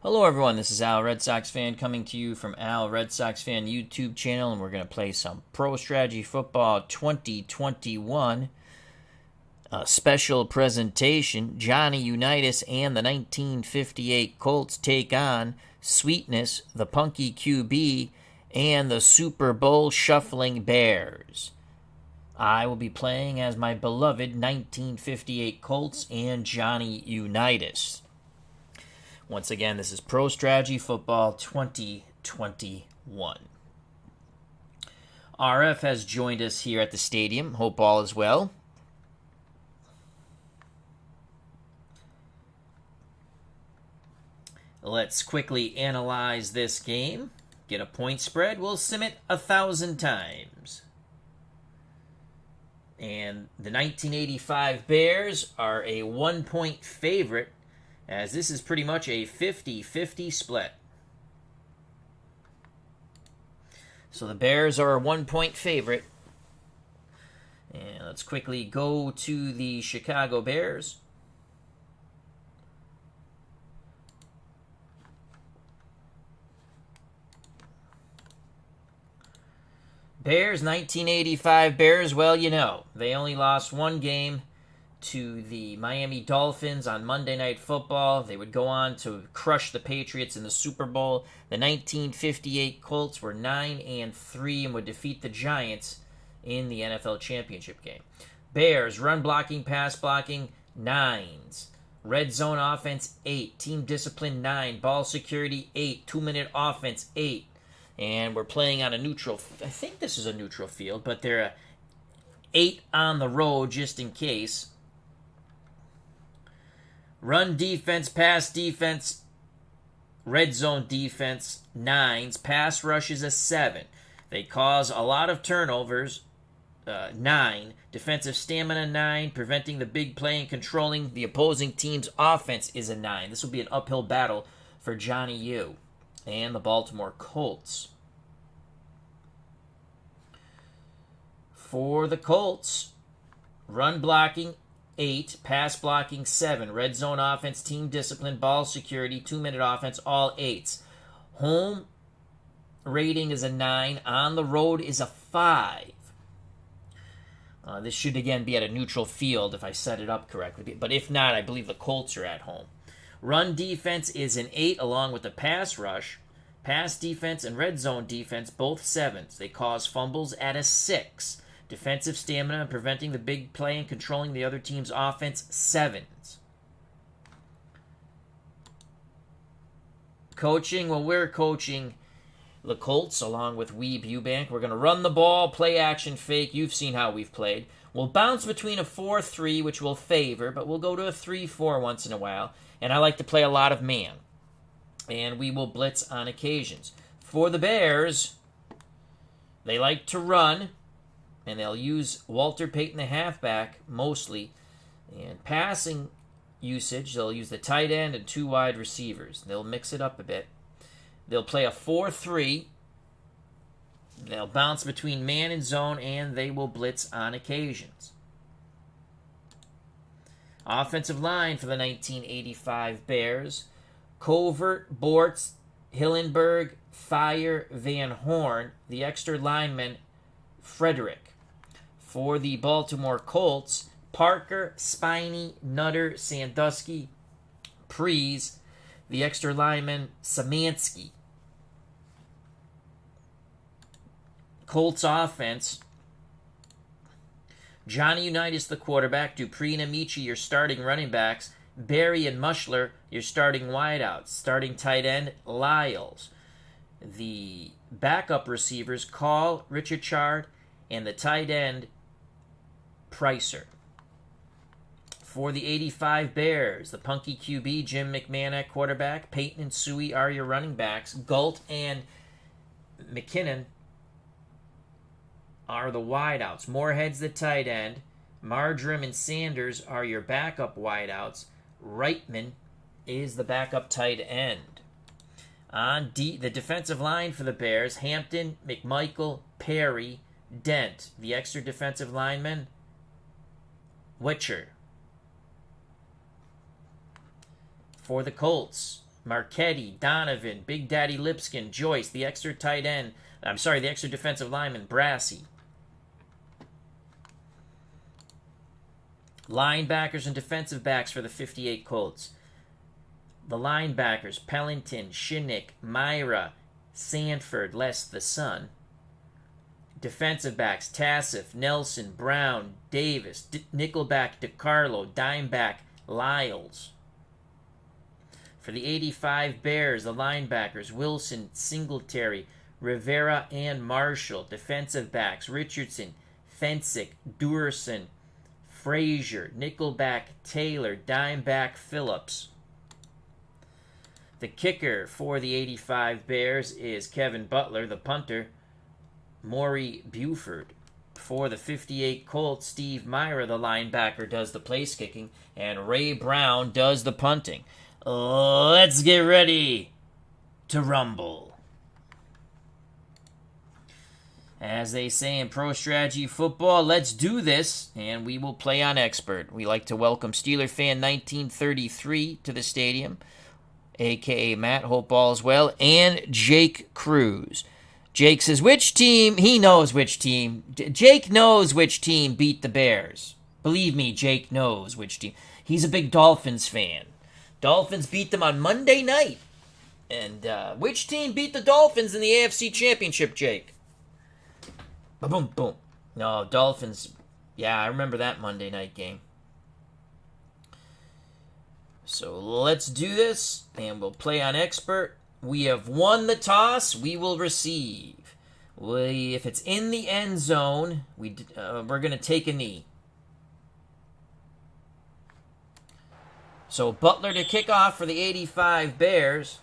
Hello everyone, this is Al Red Sox Fan coming to you from Al Red Sox Fan YouTube channel, and we're going to play some Pro Strategy Football 2021 special presentation. Johnny Unitas and the 1958 Colts take on Sweetness, the Punky QB, and the Super Bowl shuffling Bears. I will be playing as my beloved 1958 Colts and Johnny Unitas. Once again, this is Pro Strategy Football 2021. RF has joined us here at the stadium. Hope all is well. Let's quickly analyze this game. Get a point spread. We'll sim it 1,000 times. And the 1985 Bears are a 1-point favorite, as this is pretty much a 50-50 split. So the Bears are a 1-point favorite. And let's quickly go to the Chicago Bears. Bears, 1985 Bears, well, you know, they only lost one game to the Miami Dolphins on Monday Night Football. They would go on to crush the Patriots in the Super Bowl. The 1958 Colts were 9-3 and would defeat the Giants in the NFL Championship game. Bears, run blocking, pass blocking, 9s. Red zone offense, 8. Team discipline, 9. Ball security, 8. 2-minute offense, 8. And we're playing on a neutral, I think this is a neutral field, but they're a 8 on the road just in case. Run defense, pass defense, red zone defense, 9s. Pass rush is a 7. They cause a lot of turnovers, 9. Defensive stamina, 9. Preventing the big play and controlling the opposing team's offense is a 9. This will be an uphill battle for Johnny U and the Baltimore Colts. For the Colts, run blocking, 8, pass blocking, 7, red zone offense, team discipline, ball security, 2-minute offense, all 8s. Home rating is a 9. On the road is a 5. This should again be at a neutral field if I set it up correctly, but if not, I believe the Colts are at home. Run defense is an 8 along with the pass rush. Pass defense and red zone defense, both 7s. They cause fumbles at a 6. Defensive stamina and preventing the big play and controlling the other team's offense, 7s. Coaching, well, we're coaching the Colts along with Weeb Eubank. We're going to run the ball, play action fake. You've seen how we've played. We'll bounce between a 4-3, which we'll favor, but we'll go to a 3-4 once in a while. And I like to play a lot of man. And we will blitz on occasions. For the Bears, they like to run, and they'll use Walter Payton, the halfback, mostly. And passing usage, they'll use the tight end and 2 wide receivers. They'll mix it up a bit. They'll play a 4-3. They'll bounce between man and zone, and they will blitz on occasions. Offensive line for the 1985 Bears: Covert, Bortz, Hillenberg, Fire, Van Horn. The extra lineman, Frederick. For the Baltimore Colts: Parker, Spiney, Nutter, Sandusky, Prees. The extra lineman, Samansky. Colts offense: Johnny Unitas, the quarterback; Dupree and Amici, your starting running backs; Barry and Mushler, your starting wideouts; starting tight end, Lyles; the backup receivers, Call, Richard Chard, and the tight end, Pricer. For the 85 Bears, the Punky QB, Jim McMahon at quarterback; Peyton and Suey are your running backs; Galt and McKinnon are the wideouts; Moorhead's the tight end; Marjoram and Sanders are your backup wideouts; Reitman is the backup tight end. On the defensive line for the Bears: Hampton, McMichael, Perry, Dent. The extra defensive lineman, Witcher. For the Colts: Marchetti, Donovan, Big Daddy Lipskin, Joyce, the extra tight end. The extra defensive lineman, Brassey. Linebackers and defensive backs for the 58 Colts. The linebackers, Pellington, Shinnick, Myra, Sanford, less the son. Defensive backs, Tassif, Nelson, Brown, Davis, Nickelback, DeCarlo, Dimeback, Lyles. For the 85 Bears, the linebackers, Wilson, Singletary, Rivera, and Marshall. Defensive backs, Richardson, Fensick, Durson, Frazier, Nickelback, Taylor, Dimeback, Phillips. The kicker for the 85 Bears is Kevin Butler. The punter, Maury Buford. For the 58 Colts, Steve Myra, the linebacker, does the place kicking, and Ray Brown does the punting. Let's get ready to rumble. As they say in pro strategy football, let's do this, and we will play on expert. We like to welcome Steeler fan 1933 to the stadium, a.k.a. Matt, hope all is well, and Jake Cruz. Jake says, which team? He knows which team. Jake knows which team beat the Bears. Believe me, Jake knows which team. He's a big Dolphins fan. Dolphins beat them on Monday night. And which team beat the Dolphins in the AFC Championship, Jake? Boom, boom. No, Dolphins. Yeah, I remember that Monday night game. So let's do this, and we'll play on expert. We have won the toss. We will receive. If it's in the end zone, we're going to take a knee. So Butler to kick off for the 85 Bears.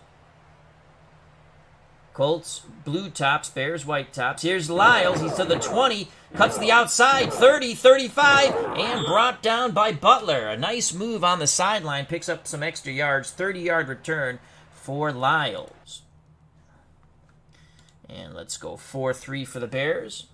Colts, blue tops, Bears, white tops. Here's Lyles. He's to the 20. Cuts the outside, 30, 35, and brought down by Butler. A nice move on the sideline. Picks up some extra yards. 30-yard return for Lyles. And let's go 4-3 for the Bears.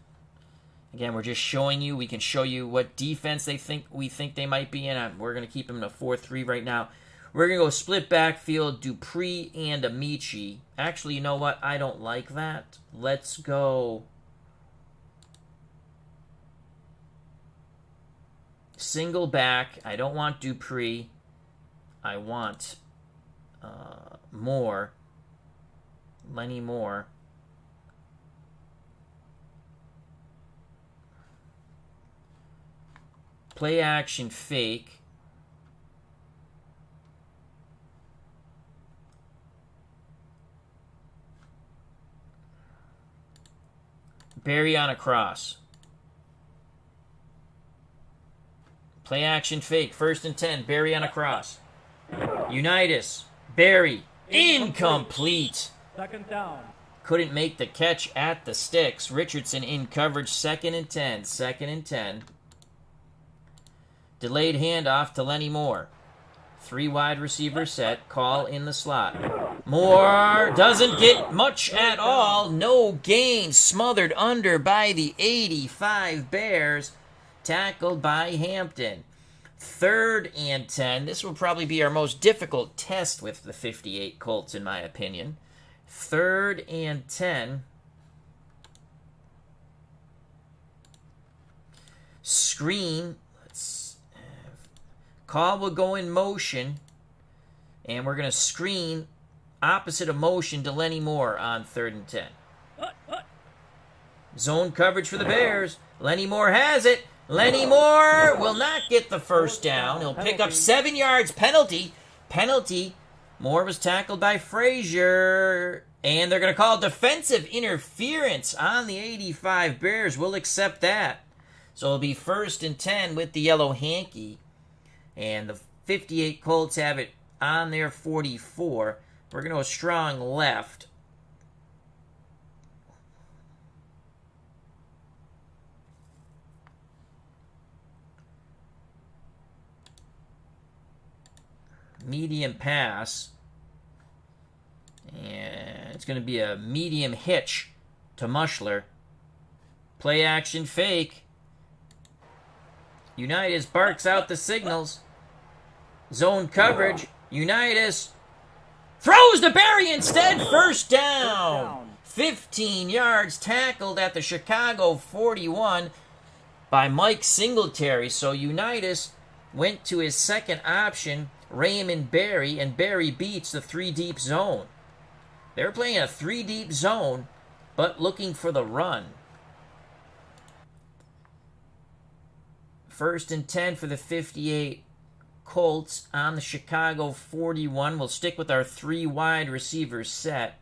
Again, we're just showing you. We can show you what defense we think they might be in. We're going to keep them in a 4-3 right now. We're going to go split backfield, Dupree and Amici. Actually, you know what? I don't like that. Let's go single back. I don't want Dupree. I want Moore. Lenny Moore. Play action fake. Barry on a cross. Play action fake. 1st and 10. Barry on a cross. Unitas. Barry. Incomplete. 2nd down. Couldn't make the catch at the sticks. Richardson in coverage. 2nd and 10. 2nd and 10. Delayed handoff to Lenny Moore. 3 wide receiver set. Call in the slot. Moore doesn't get much at all. No gain. Smothered under by the 85 Bears. Tackled by Hampton. 3rd and 10. This will probably be our most difficult test with the 58 Colts, in my opinion. 3rd and 10. Screen. Call will go in motion, and we're going to screen opposite of motion to Lenny Moore on 3rd and 10. Zone coverage for the Bears. Lenny Moore has it. Lenny Moore will not get the 1st down. He'll pick up 7 yards. Penalty. Moore was tackled by Frazier, and they're going to call defensive interference on the 85 Bears. We'll accept that. So it'll be 1st and 10 with the yellow hanky. And the 58 Colts have it on their 44. We're going to go strong left. Medium pass. And it's going to be a medium hitch to Mushler. Play action fake. Unitas barks out the signals. Zone coverage. Unitas Throws to Barry instead. First down. 15 yards tackled at the Chicago 41 by Mike Singletary. So Unitas went to his second option, Raymond Barry, and Barry beats the 3-deep zone. They're playing a 3-deep zone, but looking for the run. 1st and 10 for the 58 Colts on the Chicago 41. We'll stick with our 3 wide receivers set.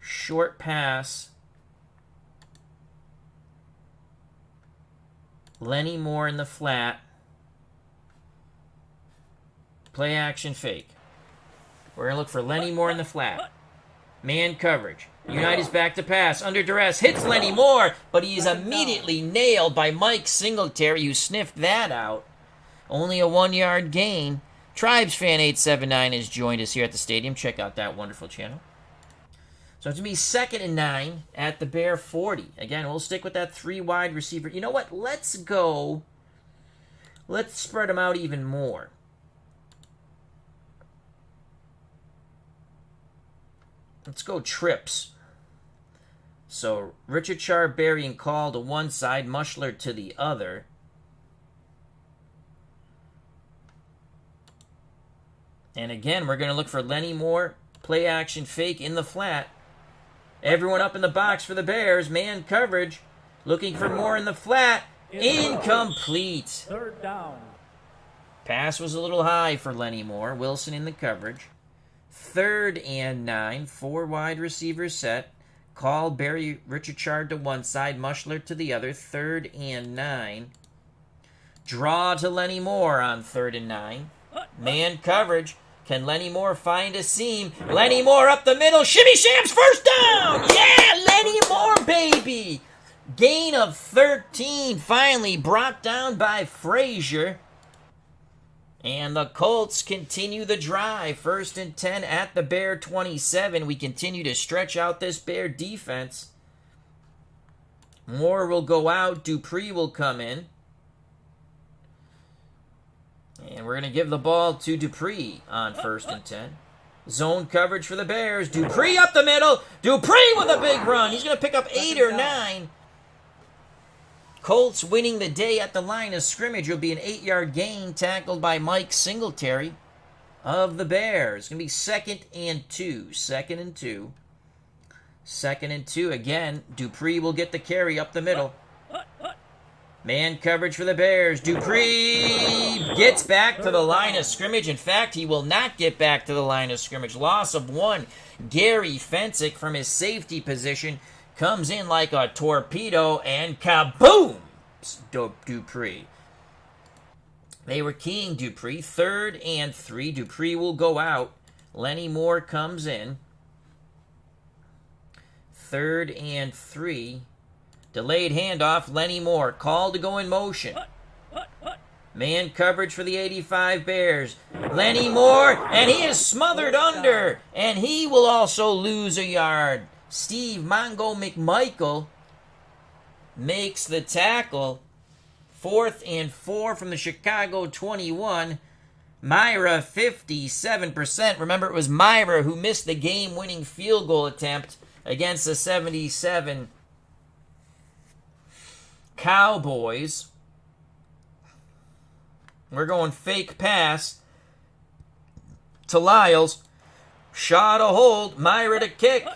Short pass. Lenny Moore in the flat. Play action fake. We're going to look for Lenny Moore in the flat. Man coverage. Unitas back to pass. Under duress. Hits Lenny Moore, but he is immediately nailed by Mike Singletary, who sniffed that out. Only a 1-yard gain. TribesFan879 has joined us here at the stadium. Check out that wonderful channel. So it's going to be 2nd and 9 at the Bear 40. Again, we'll stick with that 3 wide receiver. You know what? Let's go. Let's spread them out even more. Let's go trips. So Richard Char, Barry, and Call to one side, Mushler to the other. And again, we're going to look for Lenny Moore. Play action fake in the flat. Everyone up in the box for the Bears. Man coverage. Looking for Moore in the flat. Incomplete. 3rd down. Pass was a little high for Lenny Moore. Wilson in the coverage. 3rd and 9. 4 wide receivers set. Call, Barry, Richard Chard to one side. Mushler to the other. 3rd and 9. Draw to Lenny Moore on 3rd and 9. Man coverage. Can Lenny Moore find a seam? Lenny Moore up the middle. Shimmy Shams, first down! Yeah, Lenny Moore, baby! Gain of 13, finally brought down by Frazier. And the Colts continue the drive. 1st and 10 at the Bear 27. We continue to stretch out this Bear defense. Moore will go out. Dupree will come in. And we're going to give the ball to Dupree on 1st and 10. Zone coverage for the Bears. Dupree up the middle. Dupree with a big run. He's going to pick up 8 or 9. Colts winning the day at the line of scrimmage. Will be an 8-yard gain tackled by Mike Singletary of the Bears. It's going to be 2nd and 2. 2nd and 2. 2nd and 2. Again, Dupree will get the carry up the middle. Man coverage for the Bears. Dupree gets back to the line of scrimmage. In fact, he will not get back to the line of scrimmage. Loss of 1. Gary Fensick from his safety position comes in like a torpedo and kaboom! Dupree. They were keying Dupree. 3rd and 3. Dupree will go out. Lenny Moore comes in. 3rd and 3. Delayed handoff, Lenny Moore. Call to go in motion. Man coverage for the 85 Bears. Lenny Moore, and he is smothered under. And he will also lose a yard. Steve Mongo McMichael makes the tackle. 4th and 4 from the Chicago 21. Myra, 57%. Remember, it was Myra who missed the game-winning field goal attempt against the 77 Cowboys. We're going fake pass to Lyles. Shaw to hold. Myra to kick.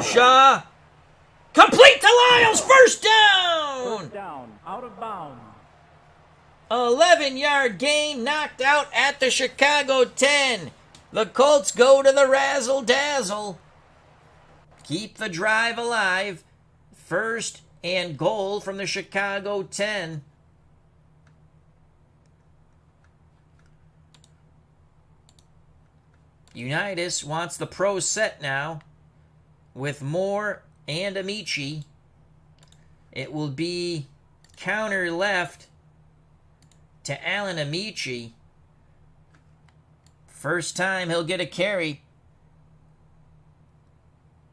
Shaw. Complete to Lyles. First down. First down. Out of bounds. 11-yard gain knocked out at the Chicago 10. The Colts go to the razzle-dazzle. Keep the drive alive. 1st and goal from the Chicago 10. Unitas wants the pro set now with Moore and Amici. It will be counter left to Alan Amici. First time he'll get a carry.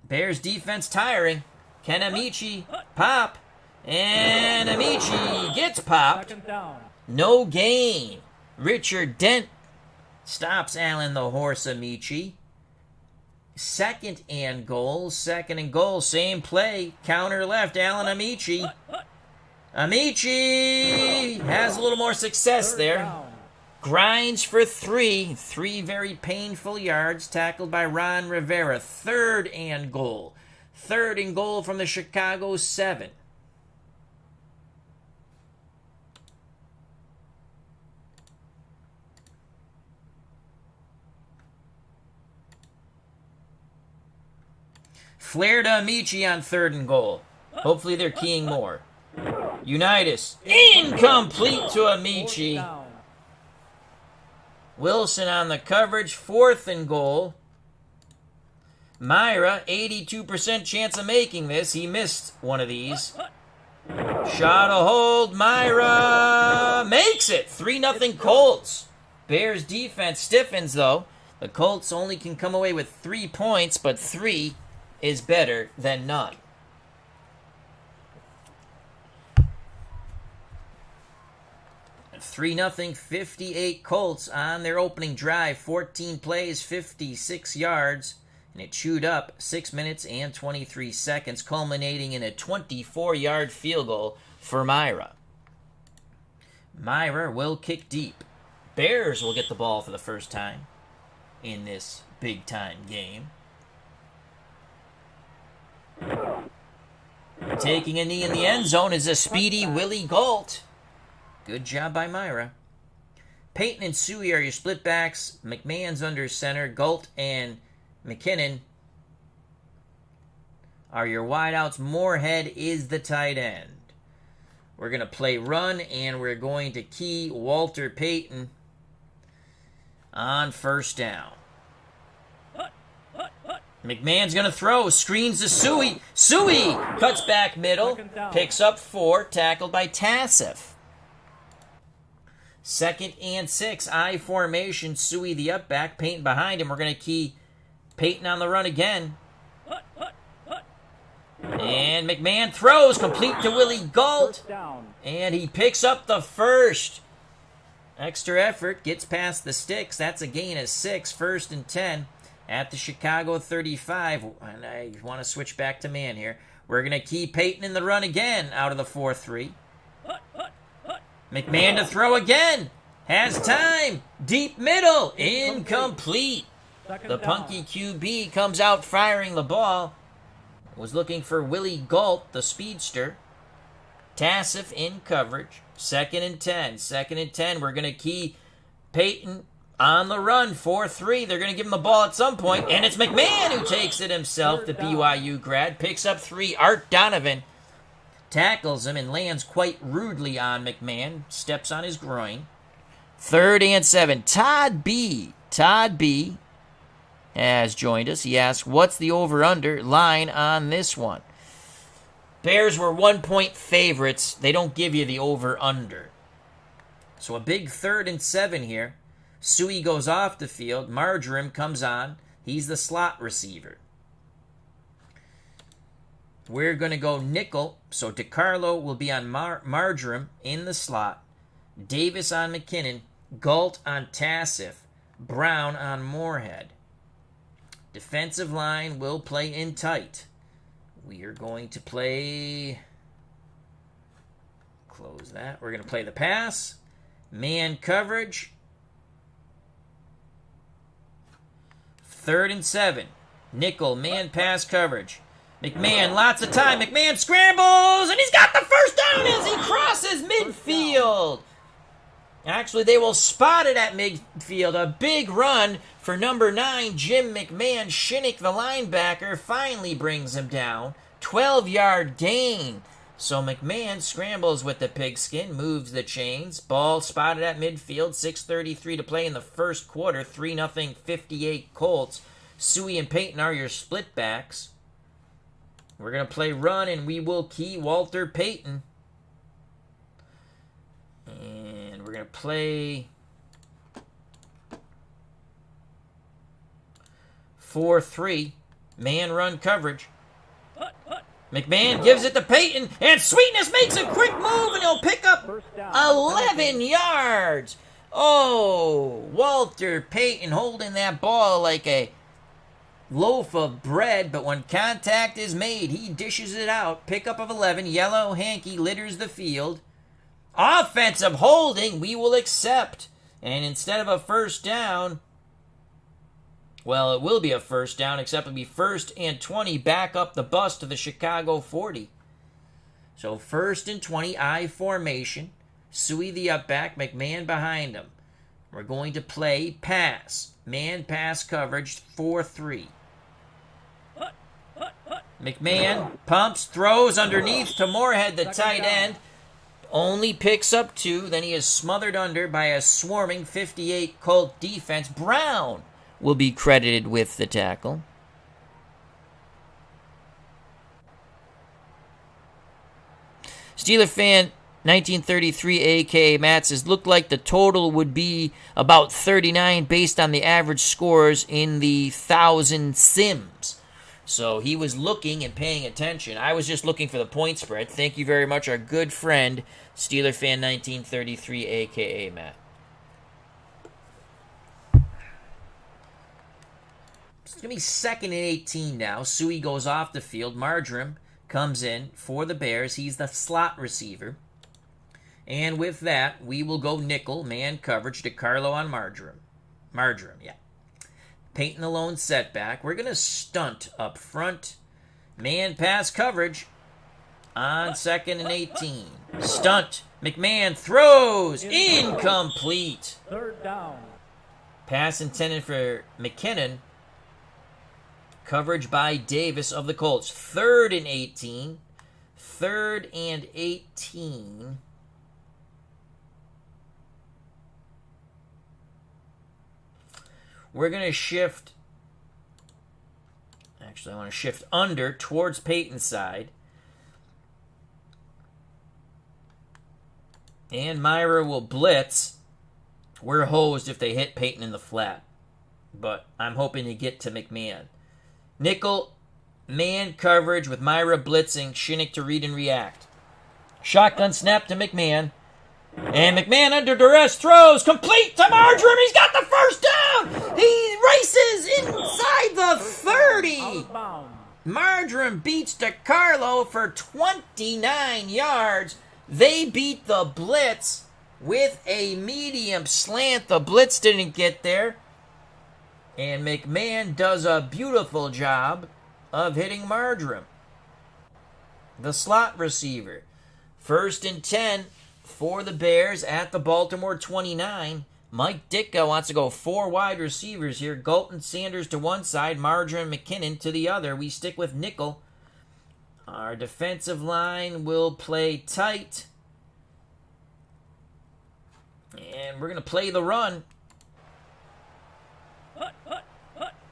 Bears defense tiring. Can Amici pop? And Amici gets popped. Second down. No gain. Richard Dent stops Allen the Horse Amici. Second and goal. Same play. Counter left. Allen Amici. Amici has a little more success Third there. down. Grinds for 3. 3 very painful yards tackled by Ron Rivera. Third and goal. Third and goal from the Chicago 7. Flare to Amici on third and goal. Hopefully they're keying more. Unitas. Incomplete to Amici. Fourth down. Wilson on the coverage. Fourth and goal. Myra, 82% chance of making this. He missed one of these. Shot a hold. Myra makes it. 3-0 Colts. Bears defense stiffens, though. The Colts only can come away with 3 points, but 3 is better than none. And 3-0, 58 Colts on their opening drive. 14 plays, 56 yards. And it chewed up 6 minutes and 23 seconds, culminating in a 24-yard field goal for Myra. Myra will kick deep. Bears will get the ball for the first time in this big-time game. Taking a knee in the end zone is a speedy Willie Gault. Good job by Myra. Peyton and Suey are your split backs. McMahon's under center. Gault and McKinnon are your wideouts. Moorhead is the tight end. We're going to play run, and we're going to key Walter Payton on first down. McMahon's going to throw. Screens to Suey. Suey cuts back middle. Picks up 4. Tackled by Tassif. 2nd and 6. I formation. Suey the up back. Payton behind him. We're going to key Payton on the run again. And McMahon throws. Complete to Willie Gault. And he picks up the first. Extra effort. Gets past the sticks. That's a gain of 6. 1st and 10. At the Chicago 35, and I want to switch back to man here. We're going to keep Payton in the run again out of the 4-3. McMahon to throw again. Has time. Deep middle. Incomplete. The Punky QB comes out firing the ball. Was looking for Willie Gault, the speedster. Tassif in coverage. 2nd and 10. 2nd and 10. We're going to key Payton on the run, 4-3. They're going to give him the ball at some point, and it's McMahon who takes it himself, the BYU grad. Picks up 3. Art Donovan tackles him and lands quite rudely on McMahon. Steps on his groin. 3rd and 7. Todd B. Has joined us. He asks, what's the over-under line on this one? Bears were 1-point favorites. They don't give you the over-under. So a big 3rd and 7 here. Suey goes off the field. Marjoram comes on. He's the slot receiver. We're going to go nickel. So DeCarlo will be on Marjoram in the slot. Davis on McKinnon. Gault on Tassif. Brown on Moorhead. Defensive line will play in tight. We are going to play... Close that. We're going to play the pass. Man coverage. 3rd and 7. Nickel, man pass coverage. McMahon, lots of time. McMahon scrambles, and he's got the first down as he crosses midfield. Actually, they will spot it at midfield. A big run for number 9, Jim McMahon. Shinnick, the linebacker, finally brings him down. 12-yard gain. So McMahon scrambles with the pigskin, moves the chains. Ball spotted at midfield, 6:33 to play in the first quarter. 3-0, 58 Colts. Suey and Payton are your split backs. We're going to play run, and we will key Walter Payton. And we're going to play 4-3, man run coverage. McMahon gives it to Peyton, and Sweetness makes a quick move, and he'll pick up 11 yards. Oh, Walter Payton holding that ball like a loaf of bread, but when contact is made, he dishes it out. Pickup of 11, yellow hanky litters the field. Offensive holding, we will accept. And instead of a first down, well, it will be a first down, except it'll be 1st and 20 back up the bus to the Chicago 40. So 1st and 20, I formation. Suey the up back, McMahon behind him. We're going to play pass. Man pass coverage, 4-3. McMahon pumps, throws underneath to Moorhead, the tight end. Only picks up 2. Then he is smothered under by a swarming 58 Colt defense. Brown will be credited with the tackle. Steeler fan 1933 a.k.a. Matt says, looked like the total would be about 39 based on the average scores in the 1,000 sims. So he was looking and paying attention. I was just looking for the point spread. Thank you very much, our good friend, Steeler fan 1933 a.k.a. Matt. It's going to be 2nd and 18 now. Suey goes off the field. Marjoram comes in for the Bears. He's the slot receiver. And with that, we will go nickel, man coverage to Carlo on Marjoram. Yeah. Peyton alone setback. We're going to stunt up front. Man pass coverage on 2nd and 18. Stunt. McMahon throws. Incomplete. 3rd down. Pass intended for McKinnon. Coverage by Davis of the Colts. 3rd and 18. 3rd and 18. We're going to shift. Actually, I want to shift under towards Peyton's side. And Myra will blitz. We're hosed if they hit Peyton in the flat. But I'm hoping to get to McMahon. Nickel, man coverage with Myra blitzing. Shinnick to read and react. Shotgun snap to McMahon. And McMahon under duress throws. Complete to Marjoram. He's got the first down. He races inside the 30. Marjoram beats DeCarlo for 29 yards. They beat the blitz with a medium slant. The blitz didn't get there. And McMahon does a beautiful job of hitting Marjoram. The slot receiver. 1st and 10 for the Bears at the Baltimore 29. Mike Ditka wants to go 4 wide receivers here. Galton Sanders to one side, Marjoram McKinnon to the other. We stick with nickel. Our defensive line will play tight. And we're going to play the run.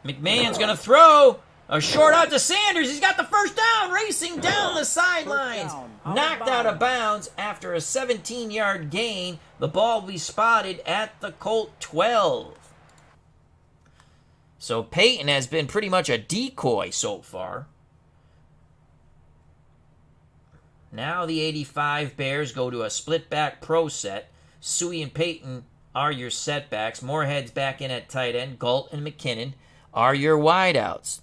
McMahon's going to throw a short out to Sanders. He's got the first down, racing down the sidelines. Knocked out of bounds after a 17-yard gain. The ball will be spotted at the Colt 12. So Peyton has been pretty much a decoy so far. Now the 85 Bears go to a split back pro set. Suey and Peyton are your setbacks. Moorhead's back in at tight end. Galt and McKinnon are your wideouts.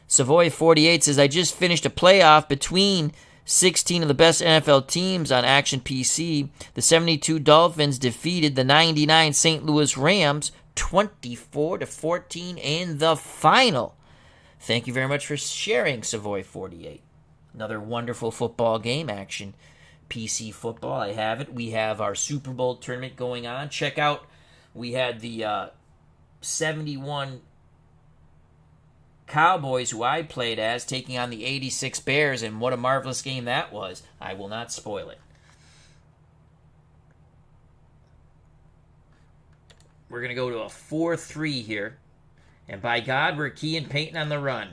Savoy 48 says, I just finished a playoff between 16 of the best NFL teams on Action PC. The 72 Dolphins defeated the 99 St. Louis Rams 24-14 in the final. Thank you very much for sharing, Savoy 48. Another wonderful football game, Action PC football. I have it. We have our Super Bowl tournament going on. Check out, we had the 71 Cowboys, who I played as, taking on the 86 Bears, and what a marvelous game that was. I will not spoil it. We're going to go to a 4-3 here. And by God, we're keying Peyton on the run.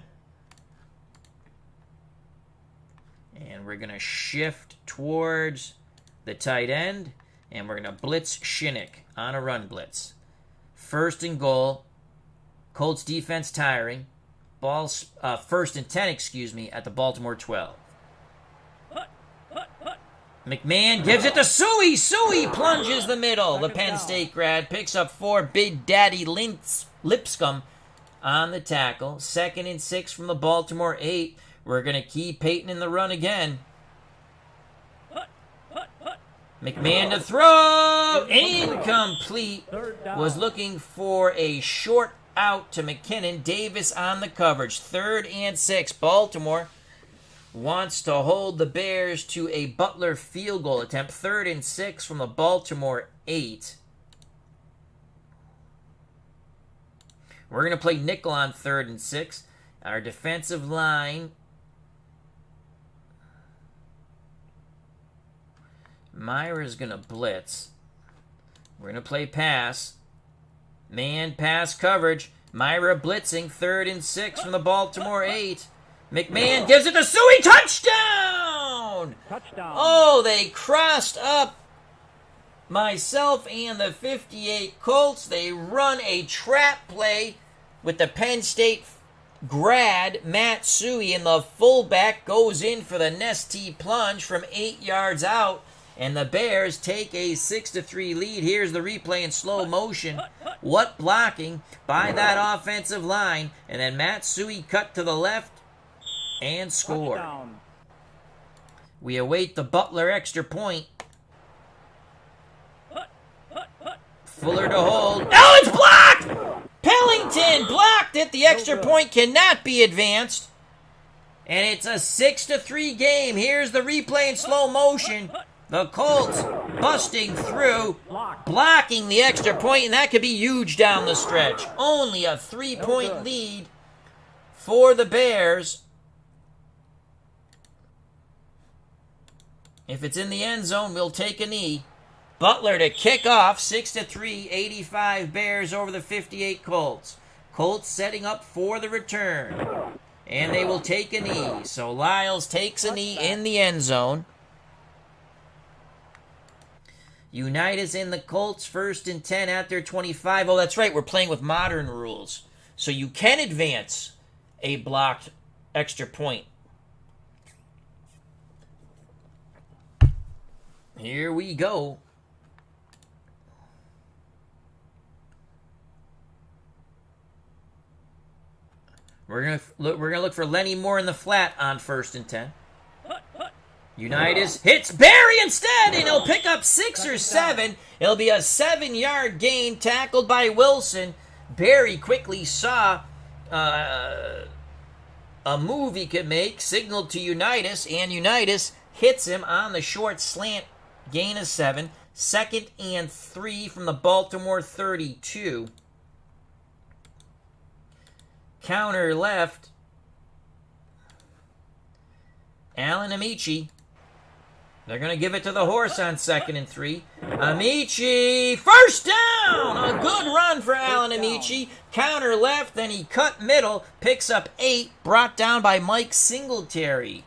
And we're going to shift towards the tight end. And we're going to blitz Shinnick on a run blitz. 1st and goal. Colts defense tiring. ball's 1st and 10, at the Baltimore 12. McMahon gives it to Suey. Suey plunges the middle. The Penn State grad picks up 4. Big Daddy Lipscomb on the tackle. 2nd and 6 from the Baltimore 8. We're going to keep Peyton in the run again. McMahon to throw. Incomplete. Was looking for a short out to McKinnon. Davis on the coverage. 3rd and 6. Baltimore wants to hold the Bears to a Butler field goal attempt. 3rd and 6 from the Baltimore 8. We're going to play nickel on 3rd and 6. Our defensive line, Myra's going to blitz. We're going to play pass. Man pass coverage. Myra blitzing. 3rd and 6 from the Baltimore 8. McMahon gives it to Suey. Touchdown! Oh, they crossed up myself and the 58 Colts. They run a trap play with the Penn State grad, Matt Suey, and the fullback goes in for the Nestea plunge from 8 yards out. And the Bears take a 6-3 lead. Here's the replay in slow motion. What blocking by that offensive line. And then Matt Suey cut to the left and score. We await the Butler extra point. Fuller to hold. Oh, it's blocked! Pellington blocked it. The extra point cannot be advanced. And it's a 6-3 game. Here's the replay in slow motion. The Colts busting through, blocking the extra point, and that could be huge down the stretch. Only a 3-point lead for the Bears. If it's in the end zone, we'll take a knee. Butler to kick off, 6-3, 85 Bears over the 58 Colts. Colts setting up for the return. And they will take a knee. So Lyles takes a knee in the end zone. Unitas in the Colts, 1st and 10 at their 25. Oh, that's right, we're playing with modern rules. So you can advance a blocked extra point. Here we go. We're gonna look for Lenny Moore in the flat on 1st and 10. Unitas hits Barry instead, and he'll pick up 6 or 7. It'll be a 7-yard gain, tackled by Wilson. Barry quickly saw a move he could make, signaled to Unitas, and Unitas hits him on the short slant, gain of 7. 2nd and 3 from the Baltimore 32. Counter left. Allen Amici. They're going to give it to the horse on 2nd and 3. Amici, 1st down! A good run for Allen Amici. Counter left, then he cut middle, picks up 8, brought down by Mike Singletary.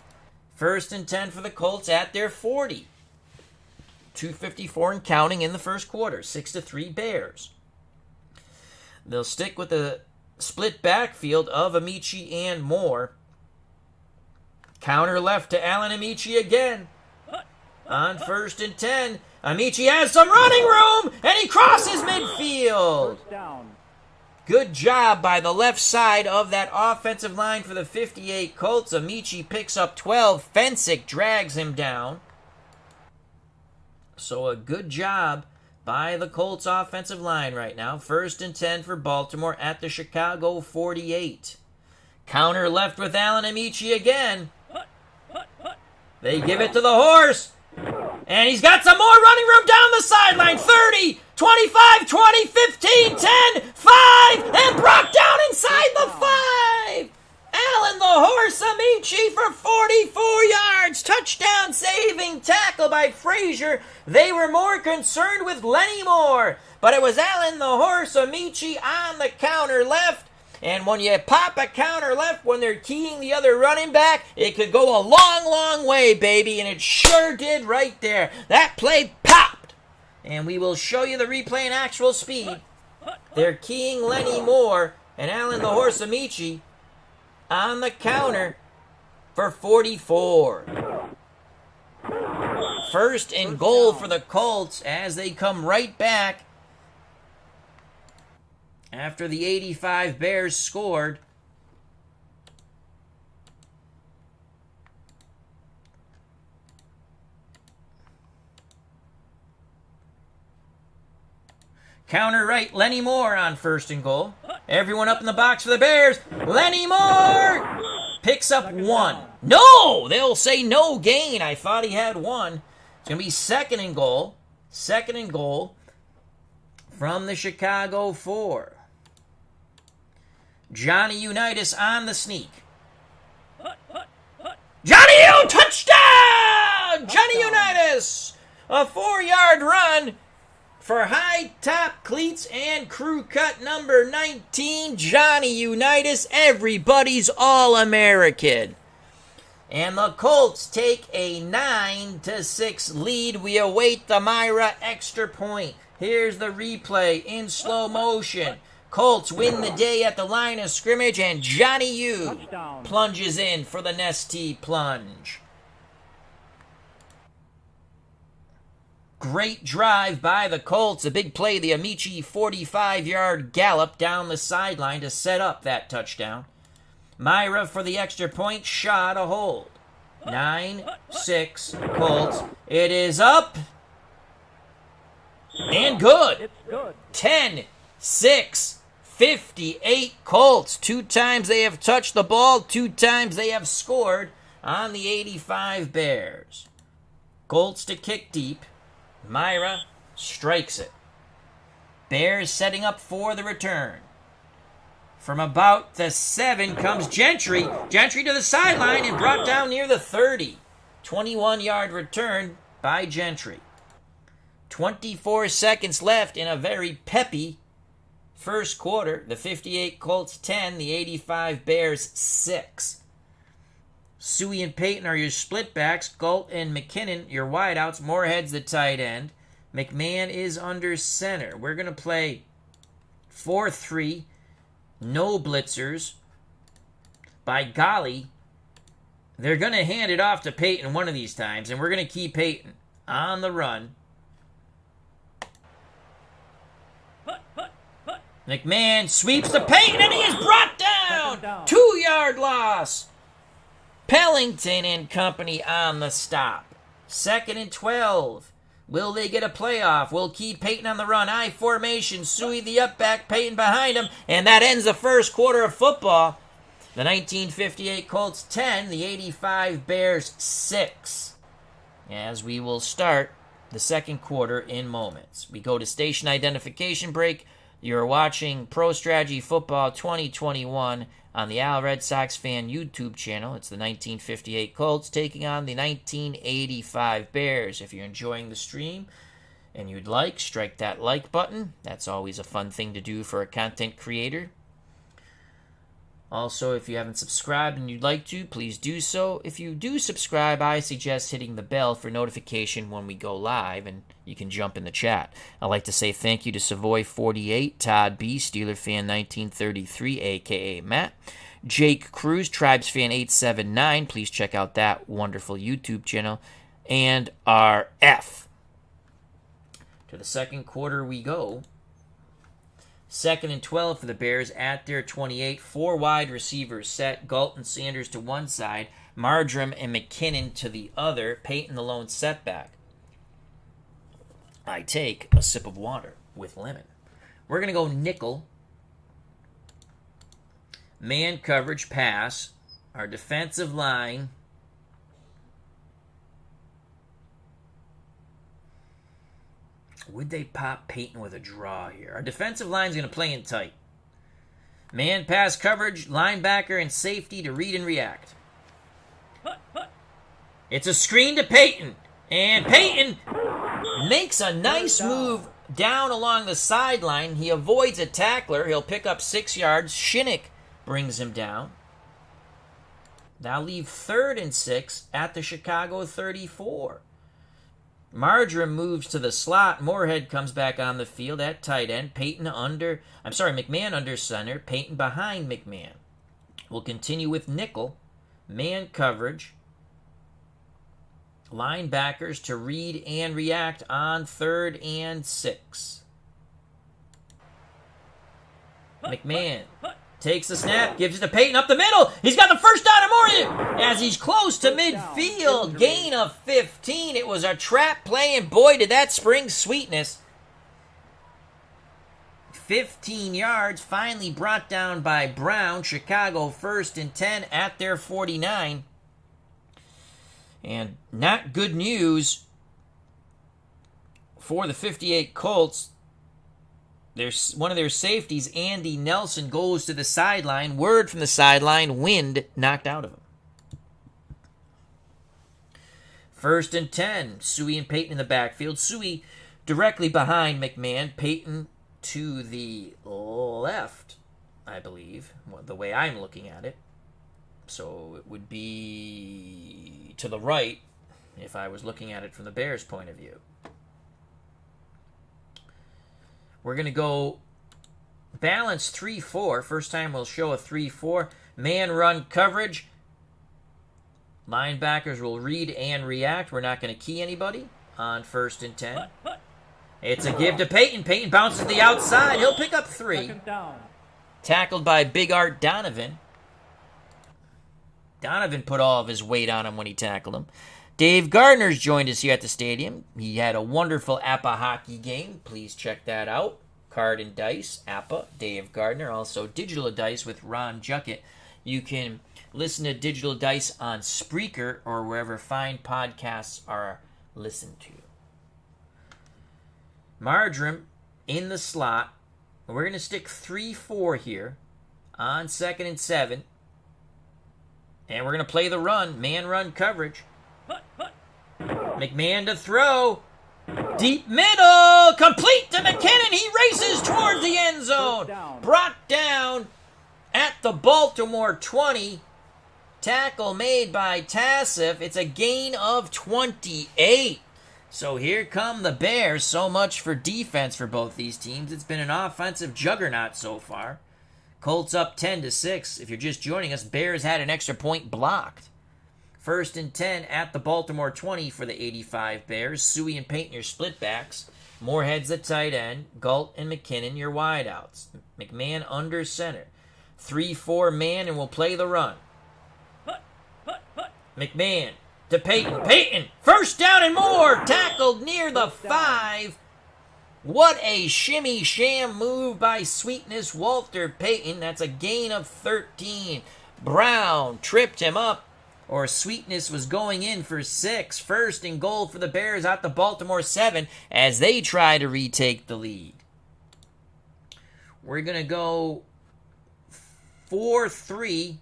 1st and 10 for the Colts at their 40. 2:54 and counting in the first quarter. 6-3 Bears. They'll stick with the split backfield of Amici and Moore. Counter left to Allen Amici again. On 1st and 10, Amici has some running room, and he crosses midfield. Good job by the left side of that offensive line for the 58 Colts. Amici picks up 12. Fensick drags him down. So a good job by the Colts offensive line right now. 1st and 10 for Baltimore at the Chicago 48. Counter left with Allen Amici again. They give it to the horse. And he's got some more running room down the sideline. 30, 25, 20, 15, 10, 5, and brought down inside the 5. Allen the horse Amici for 44 yards. Touchdown saving tackle by Frazier. They were more concerned with Lenny Moore. But it was Allen the horse Amici on the counter left. And when you pop a counter left when they're keying the other running back, it could go a long, long way, baby. And it sure did right there. That play popped. And we will show you the replay in actual speed. They're keying Lenny Moore and Allen the horse Amici. on the counter for 44. First and goal for the Colts as they come right back after the 85 Bears scored. Counter right, Lenny Moore on first and goal. Everyone up in the box for the Bears. Lenny Moore picks up one. No! They'll say no gain. I thought he had one. It's going to be second and goal. Second and goal from the Chicago 4. Johnny Unitas on the sneak. Johnny U! Touchdown! Johnny Unitas! A 4-yard run for high top cleats and crew cut number 19, Johnny Unitas, everybody's All-American. And the Colts take a 9-6 lead. We await the Myra extra point. Here's the replay in slow motion. Colts win the day at the line of scrimmage, and Johnny U plunges in for the Nestea plunge. Great drive by the Colts. A big play, the Amici 45-yard gallop down the sideline to set up that touchdown. Myra for the extra point, shot a hold. 9-6 Colts. It is up and good. It's good. 10-6 58 Colts. 2 times they have touched the ball, 2 times they have scored on the 85 Bears. Colts to kick deep. Myra strikes it. Bears setting up for the return. From about the 7 comes Gentry. Gentry to the sideline and brought down near the 30. 21-yard return by Gentry. 24 seconds left in a very peppy first quarter. The 58 Colts 10, the 85 Bears 6. Suey and Peyton are your split backs. Galt and McKinnon, your wideouts. Moorhead's the tight end. McMahon is under center. We're going to play 4-3. No blitzers. By golly, they're going to hand it off to Peyton one of these times, and we're going to keep Peyton on the run. McMahon sweeps to Peyton, and he is brought down. 2-yard loss. Pellington and company on the stop. 2nd and 12. Will they get a playoff? We'll keep Peyton on the run. I formation. Suey the up back. Peyton behind him. And that ends the first quarter of football. The 1958 Colts 10. The 85 Bears 6. As we will start the second quarter in moments. We go to station identification break. You're watching Pro Strategy Football 2021 on the Red Sox Fan YouTube channel. It's the 1958 Colts taking on the 1985 Bears. If you're enjoying the stream and you'd like, strike that like button. That's always a fun thing to do for a content creator. Also, if you haven't subscribed and you'd like to, please do so. If you do subscribe, I suggest hitting the bell for notification when we go live, and you can jump in the chat. I'd like to say thank you to Savoy48, Todd B, Steeler Fan 1933, a.k.a. Matt, Jake Cruz, Tribes Fan 879. Please check out that wonderful YouTube channel. And RF. To the second quarter we go. 2nd and 12 for the Bears at their 28. 4 wide receivers set. Galt and Sanders to one side. Marjoram and McKinnon to the other. Peyton the lone setback. I take a sip of water with lemon. We're going to go nickel. Man coverage pass. Our defensive line. Would they pop Peyton with a draw here? Our defensive line is going to play in tight. Man pass coverage, linebacker and safety to read and react. It's a screen to Peyton. And Peyton makes a nice move down along the sideline. He avoids a tackler. He'll pick up 6 yards. Shinnick brings him down. That'll leave 3rd and 6 at the Chicago 34. Marjoram moves to the slot. Moorhead comes back on the field at tight end. McMahon under center. Peyton behind McMahon. We'll continue with nickel, man coverage, linebackers to read and react on 3rd and 6. McMahon takes the snap, gives it to Peyton up the middle. He's got the first down and more as he's close to midfield. Gain of 15. It was a trap play, and boy, did that spring sweetness. 15 yards, finally brought down by Brown. Chicago 1st and 10 at their 49. And not good news for the 58 Colts. There's one of their safeties, Andy Nelson, goes to the sideline. Word from the sideline, wind knocked out of him. 1st and 10, Suey and Peyton in the backfield. Suey directly behind McMahon. Peyton to the left, I believe, the way I'm looking at it. So it would be to the right if I was looking at it from the Bears' point of view. We're going to go balance 3-4. First time we'll show a 3-4. Man run coverage. Linebackers will read and react. We're not going to key anybody on 1st and 10. It's a give to Peyton. Peyton bounces to the outside. He'll pick up 3. Tackled by Big Art Donovan. Donovan put all of his weight on him when he tackled him. Dave Gardner's joined us here at the stadium. He had a wonderful APA hockey game. Please check that out. Card and Dice, APA, Dave Gardner. Also Digital Dice with Ron Juckett. You can listen to Digital Dice on Spreaker or wherever fine podcasts are listened to. Marjoram in the slot. We're going to stick 3-4 here on 2nd and 7. And we're going to play the run, man run coverage. McMahon to throw. Deep middle. Complete to McKinnon. He races towards the end zone. Brought down at the Baltimore 20. Tackle made by Tassif. It's a gain of 28. So here come the Bears. So much for defense for both these teams. It's been an offensive juggernaut so far. Colts up 10-6. If you're just joining us, Bears had an extra point blocked. 1st and 10 at the Baltimore 20 for the 85 Bears. Suey and Peyton, your split backs. Moorhead's the tight end. Galt and McKinnon, your wideouts. McMahon under center. 3-4 man, and we'll play the run. McMahon to Peyton. Peyton, first down and more. Tackled near the 5. What a shimmy sham move by Sweetness Walter Payton. That's a gain of 13. Brown tripped him up, or Sweetness was going in for 6. 1st and goal for the Bears at the Baltimore 7 as they try to retake the lead. We're going to go 4-3.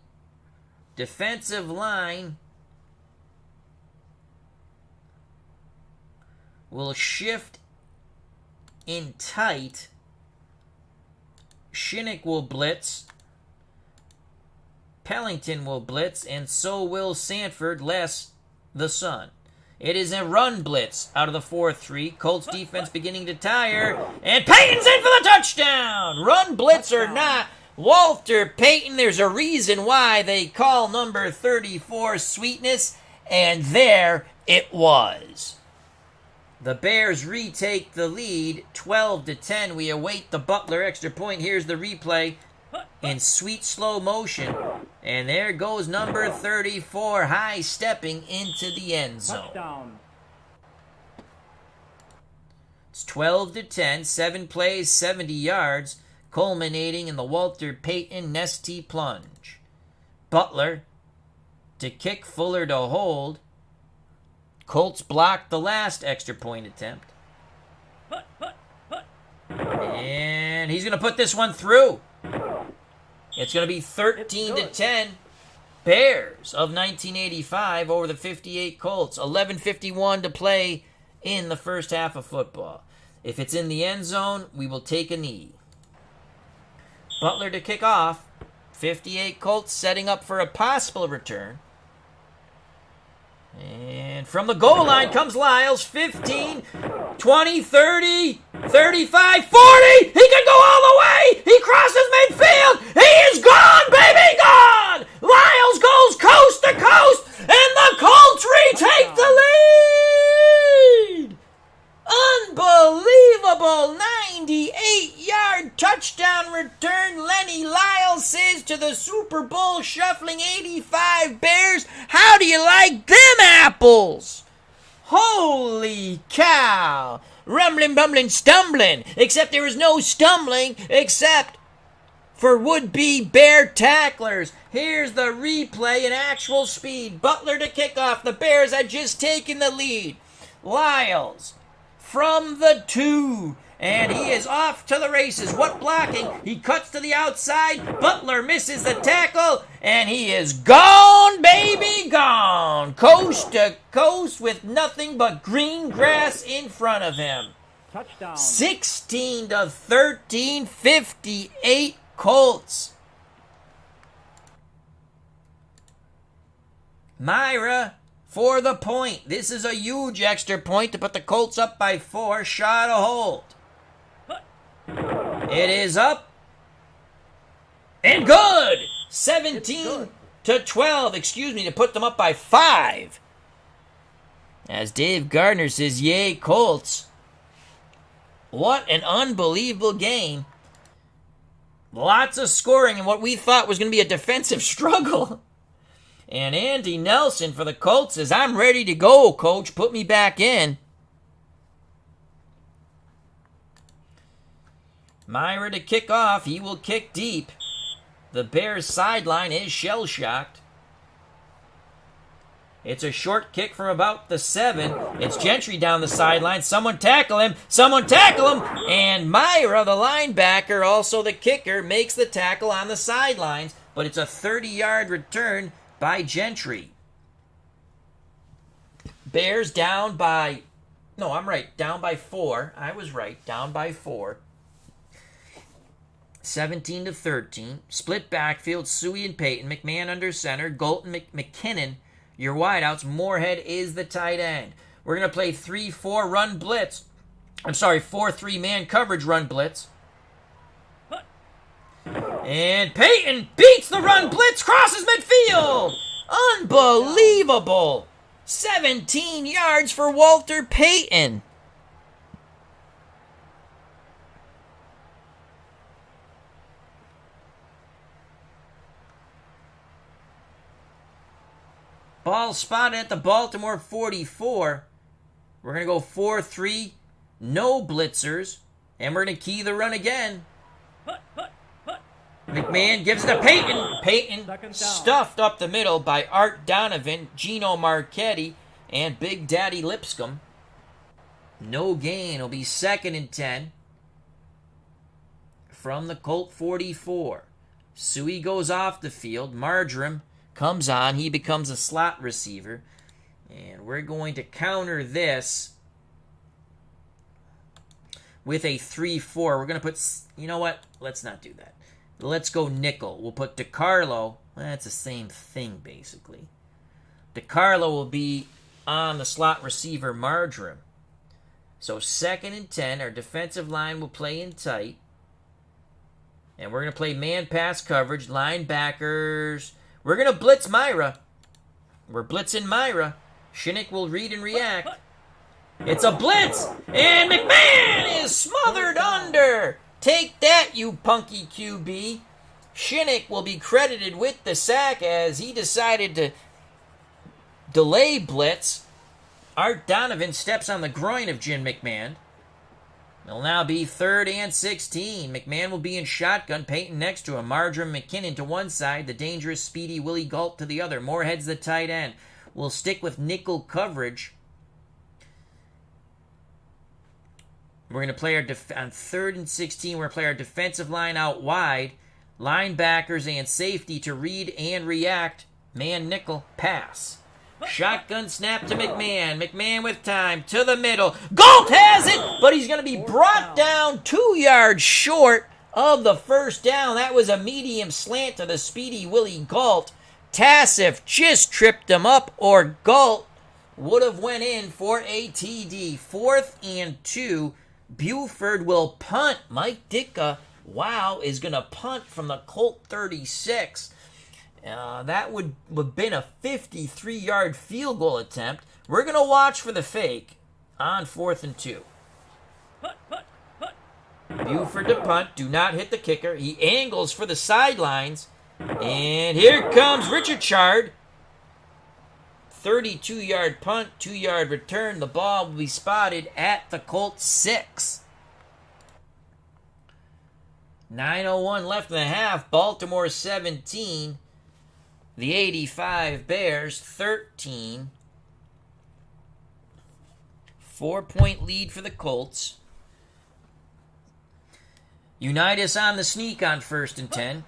Defensive line will shift in tight. Shinnick will blitz. Pellington will blitz, and so will Sanford, less the Sun. It is a run blitz out of the 4-3. Colts defense beginning to tire, and Payton's in for the touchdown! Run blitz or not, Walter Payton, there's a reason why they call number 34 Sweetness, and there it was. The Bears retake the lead, 12-10. We await the Butler extra point. Here's the replay in sweet slow motion. And there goes number 34, high stepping into the end zone. Touchdown. It's 12-10, 7 plays, 70 yards, culminating in the Walter Payton Nesty plunge. Butler to kick, Fuller to hold. Colts blocked the last extra point attempt. And he's going to put this one through. It's going to be 13-10. Bears of 1985 over the 58 Colts. 11:51 to play in the first half of football. If it's in the end zone, we will take a knee. Butler to kick off. 58 Colts setting up for a possible return. And from the goal line comes Lyles. 15, 20, 30, 35, 40. He could go all the way. He crosses midfield. He is gone, baby, gone. Lyles goes coast to coast, and the Colts retake the lead! Unbelievable 98-yard touchdown return. Lenny Lyles says to the Super Bowl shuffling 85 Bears, how do you like them apples? Holy cow! Rumbling, bumbling, stumbling. Except there was no stumbling except for would-be Bear tacklers. Here's the replay in actual speed. Butler to kickoff. The Bears had just taken the lead. Lyles from the 2. And he is off to the races. What blocking? He cuts to the outside. Butler misses the tackle. And he is gone, baby, gone. Coast to coast with nothing but green grass in front of him. Touchdown. 16-13, 58 Colts. Myra for the point. This is a huge extra point to put the Colts up by 4. Shot a hold. It is up and good. 17-12, to put them up by 5. As Dave Gardner says, yay, Colts. What an unbelievable game. Lots of scoring in what we thought was going to be a defensive struggle. And Andy Nelson for the Colts says, I'm ready to go, coach. Put me back in. Myra to kick off. He will kick deep. The Bears sideline is shell-shocked. It's a short kick from about the 7. It's Gentry down the sideline. Someone tackle him. Someone tackle him. And Myra, the linebacker, also the kicker, makes the tackle on the sidelines. But it's a 30-yard return by Gentry. Bears down by... No, I'm right. Down by 4. I was right. Down by 4. 17-13. Split backfield. Suey and Payton. McMahon under center. Galton, McKinnon, your wideouts. Moorhead is the tight end. We're going to play 3-4 run blitz. I'm sorry, 4-3 man coverage run blitz. And Payton beats the run blitz, crosses midfield. Unbelievable. 17 yards for Walter Payton. Ball spotted at the Baltimore 44. We're going to go 4-3, no blitzers, and we're going to key the run again. McMahon gives it to Payton. Payton stuffed up the middle by Art Donovan, Gino Marchetti, and Big Daddy Lipscomb. No gain. It'll be 2nd and 10 from the Colt 44. Suey goes off the field. Marjoram comes on. He becomes a slot receiver. And we're going to counter this with a 3-4. We're going to put... You know what? Let's not do that. Let's go nickel. We'll put DiCarlo. That's the same thing, basically. DiCarlo will be on the slot receiver, Marjoram. So 2nd and 10. Our defensive line will play in tight. And we're going to play man-pass coverage. Linebackers... We're going to blitz Myra. We're blitzing Myra. Shinnick will read and react. It's a blitz. And McMahon is smothered under. Take that, you punky QB. Shinnick will be credited with the sack as he decided to delay blitz. Art Donovan steps on the groin of Jim McMahon. It'll now be 3rd and 16. McMahon will be in shotgun. Payton next to him. Marjoram McKinnon to one side. The dangerous, speedy Willie Galt to the other. Moorhead's the tight end. We'll stick with nickel coverage. We're going to play our on 3rd and 16. We're going to play our defensive line out wide. Linebackers and safety to read and react. Man nickel pass. Shotgun snap to McMahon. McMahon with time to the middle. Galt has it, but he's going to be brought down 2 yards short of the first down. That was a medium slant to the speedy Willie Galt. Tassif just tripped him up, or Galt would have went in for a TD. 4th and 2. Buford will punt. Mike Ditka, wow, is going to punt from the Colt 36. That would have been a 53-yard field goal attempt. We're going to watch for the fake on 4th and 2. Buford to punt. Do not hit the kicker. He angles for the sidelines. And here comes Richard Chard. 32-yard punt, 2-yard return. The ball will be spotted at the Colts 6. 9:01 left in the half. Baltimore 17. The 85 Bears 13. 4-point lead for the Colts. Unitas on the sneak on 1st and 10.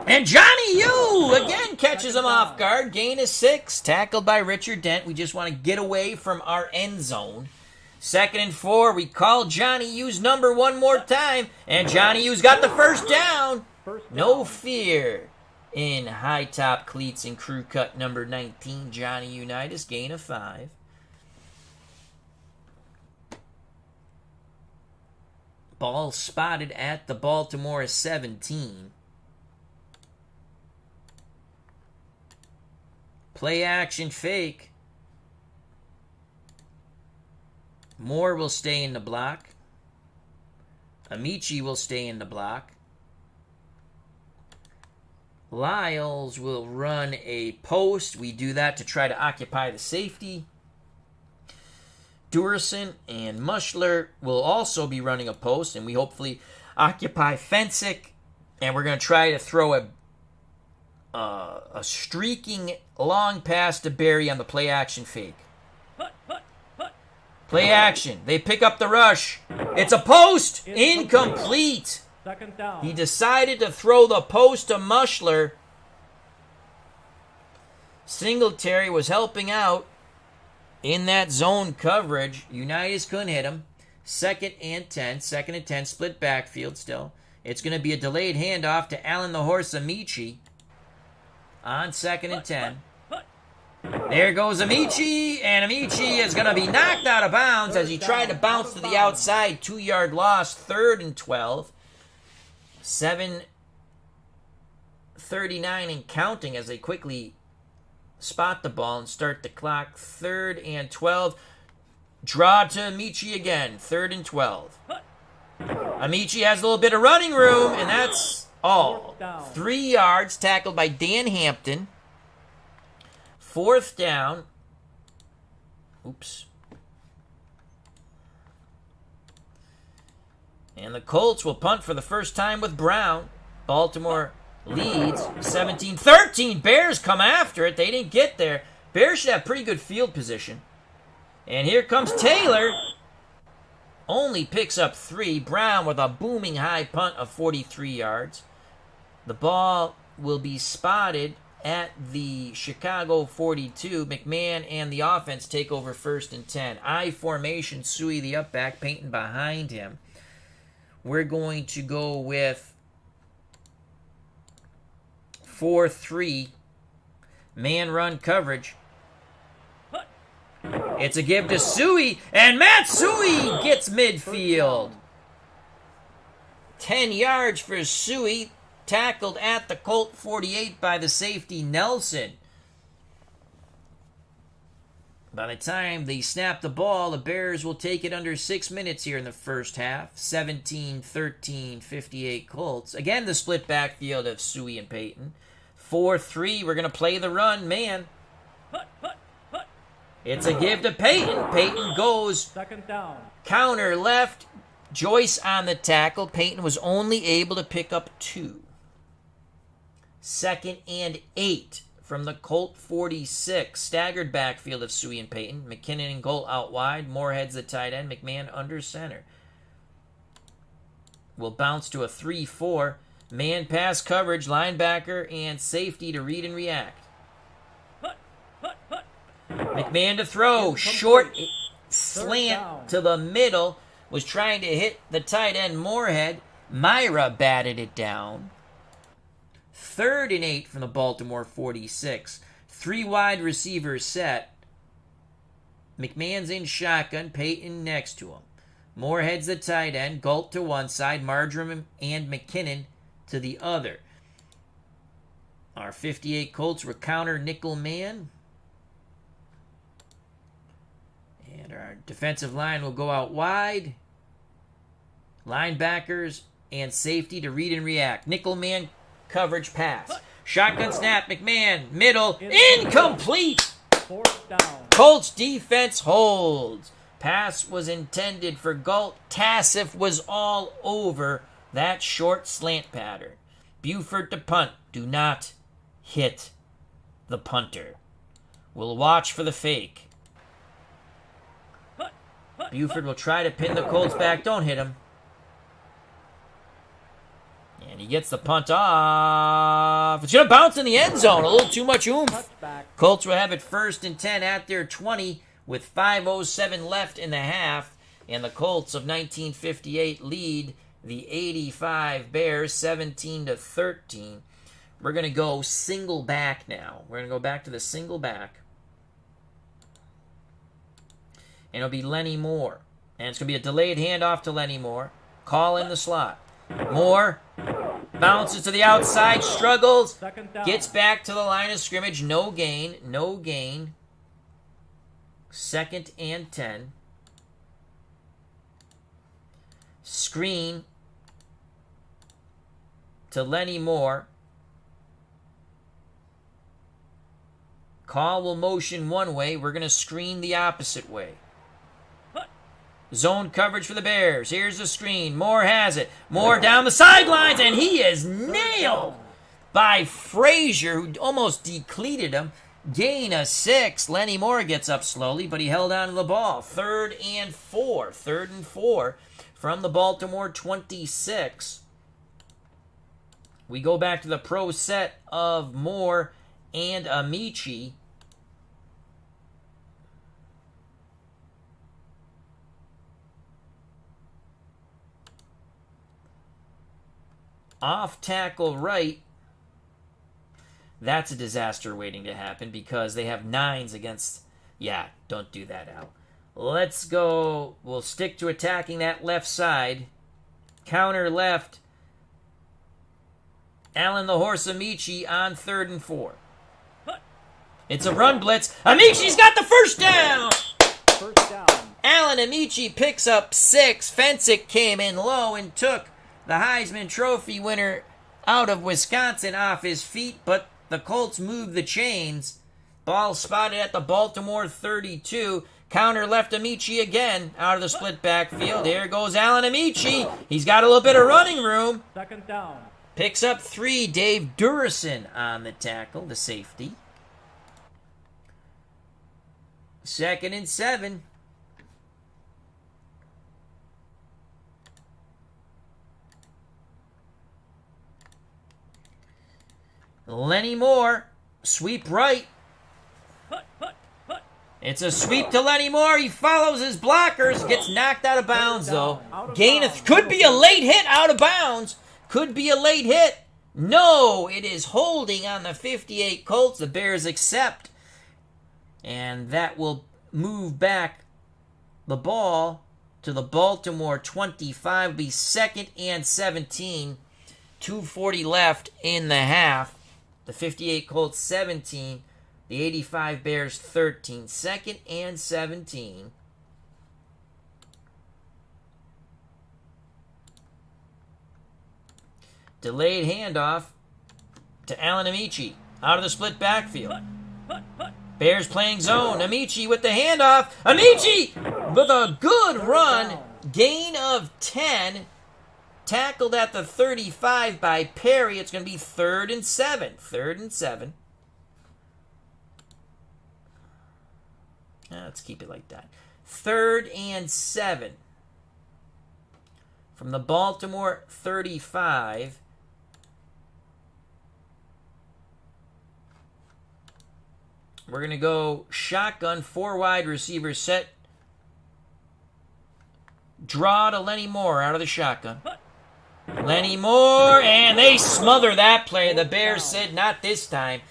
And Johnny Yu again catches him off guard. Gain of 6. Tackled by Richard Dent. We just want to get away from our end zone. 2nd and 4. We call Johnny U's number one more time. And Johnny U's got the first down. No fear in high top cleats and crew cut number 19. Johnny Unitas. Gain of 5. Ball spotted at the Baltimore 17. Play action fake. Moore will stay in the block. Amici will stay in the block. Lyles will run a post. We do that to try to occupy the safety. Durson and Mushler will also be running a post, and we hopefully occupy Fensick. And we're going to try to throw a streaking long pass to Barry on the play action fake. Play action. They pick up the rush. It's a post. Incomplete. 2nd down. He decided to throw the post to Mushler. Singletary was helping out in that zone coverage. Unitas couldn't hit him. 2nd and 10. 2nd and 10. Split backfield still. It's going to be a delayed handoff to Allen the Horse Amici on 2nd and 10. There goes Amici, and Amici is going to be knocked out of bounds as he tried to bounce to the outside. 2-yard loss, 3rd and 12. 7:39 and counting as they quickly spot the ball and start the clock. 3rd and 12. Draw to Amici again, 3rd and 12. Amici has a little bit of running room, and that's all. 3 yards, tackled by Dan Hampton. 4th down. Oops. And the Colts will punt for the first time with Brown. Baltimore leads 17-13. Bears come after it. They didn't get there. Bears should have pretty good field position. And here comes Taylor. Only picks up 3. Brown with a booming high punt of 43 yards. The ball will be spotted at the Chicago 42. McMahon and the offense take over 1st and 10. I formation, Suey the up back, Payton behind him. We're going to go with 4-3 man run coverage. It's a give to Suey, and Matt Suey gets midfield. 10 yards for Suey. Tackled at the Colt 48 by the safety Nelson. By the time they snap the ball, the Bears will take it under 6 minutes here in the first half. 17-13, 58 Colts. Again, the split backfield of Suey and Payton. 4-3, we're going to play the run, man. It's a give to Payton. Payton goes 2nd down. counter left. Joyce on the tackle. Payton was only able to pick up 2. 2nd and 8 from the Colt 46. Staggered backfield of Suey and Payton. McKinnon and Gold out wide. Moorhead's the tight end. McMahon under center. Will bounce to a 3-4. Man pass coverage. Linebacker and safety to read and react. McMahon to throw. Short slant to the middle. Was trying to hit the tight end Moorhead. Myra batted it down. 3rd and 8 from the Baltimore 46. 3 wide receivers set. McMahon's in shotgun. Payton next to him. Moorhead's the tight end. Galt to one side. Marjoram and McKinnon to the other. Our 58 Colts will counter nickel man. And our defensive line will go out wide. Linebackers and safety to read and react. Nickel man coverage pass. Shotgun snap, McMahon, middle, incomplete! Fourth down. Colts defense holds. Pass was intended for Galt. Tassif was all over that short slant pattern. Buford to punt. Do not hit the punter. We'll watch for the fake. Buford will try to pin the Colts back. Don't hit him. And he gets the punt off. It's going to bounce in the end zone. A little too much oomph. Touchback. Colts will have it 1st and 10 at their 20 with 5:07 left in the half. And the Colts of 1958 lead the 85 Bears 17-13. We're going to go single back now. We're going to go back to the single back. And it'll be Lenny Moore. And it's going to be a delayed handoff to Lenny Moore. Call in the slot. Moore bounces to the outside, struggles, Second down. gets back to the line of scrimmage. No gain. 2nd and 10. Screen to Lenny Moore. Call will motion one way. We're going to screen the opposite way. Zone coverage for the Bears. Here's the screen. Moore has it. Moore down the sidelines, and he is nailed by Frazier, who almost decleated him. Gain of 6. Lenny Moore gets up slowly, but he held on to the ball. 3rd and 4. 3rd and 4 from the Baltimore 26. We go back to the pro set of Moore and Amici. Off tackle right. That's a disaster waiting to happen because they have 9s against... Yeah, don't do that, Al. Let's go. We'll stick to attacking that left side. Counter left. Allen the Horse Amici on 3rd and 4. It's a run blitz. Amici's got the first down! First down. Allen Amici picks up 6. Fensick came in low and took the Heisman Trophy winner out of Wisconsin off his feet, but the Colts move the chains. Ball spotted at the Baltimore 32. Counter left Amici again out of the split backfield. Here goes Allen Amici. He's got a little bit of running room. Second down. Picks up 3. Dave Durison on the tackle, the safety. 2nd and 7. Lenny Moore, sweep right. It's a sweep to Lenny Moore. He follows his blockers, gets knocked out of bounds though. Gain of could be a late hit out of bounds. Could be a late hit. No, it is holding on the 58 Colts. The Bears accept. And that will move back the ball to the Baltimore 25. It'll be 2nd and 17. 2:40 left in the half. The 58 Colts 17. The 85 Bears 13. 2nd and 17. Delayed handoff to Allen Amici out of the split backfield. Bears playing zone. Amici with the handoff. Amici with a good run. Gain of 10. Tackled at the 35 by Perry. It's going to be 3rd and 7. 3rd and 7. Let's keep it like that. 3rd and 7. From the Baltimore 35. We're going to go shotgun, 4 wide receiver set. Draw to Lenny Moore out of the shotgun. Lenny Moore, and they smother that play. The Bears said, not this time.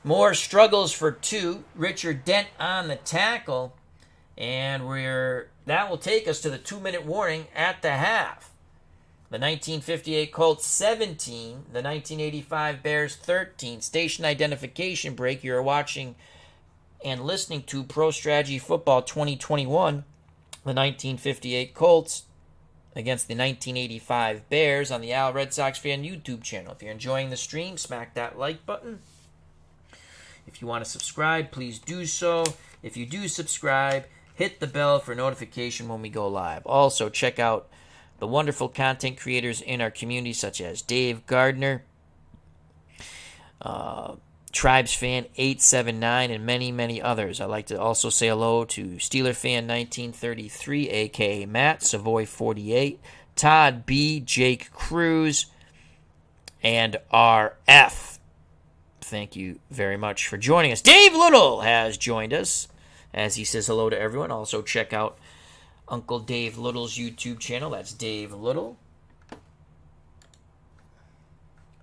Moore struggles for 2. Richard Dent on the tackle. And that will take us to the 2-minute warning at the half. The 1958 Colts 17, the 1985 Bears 13. Station identification break. You're watching and listening to Pro Strategy Football 2021. The 1958 Colts against the 1985 Bears on the Al Red Sox Fan YouTube channel. If you're enjoying the stream, smack that like button. If you want to subscribe, please do so. If you do subscribe, hit the bell for notification when we go live. Also, check out the wonderful content creators in our community, such as Dave Gardner, Tribes Fan 879, and many, many others. I'd like to also say hello to Steeler Fan 1933, aka Matt, Savoy 48, Todd B, Jake Cruz, and RF. Thank you very much for joining us. Dave Little has joined us as he says hello to everyone. Also, check out Uncle Dave Little's YouTube channel. That's Dave Little.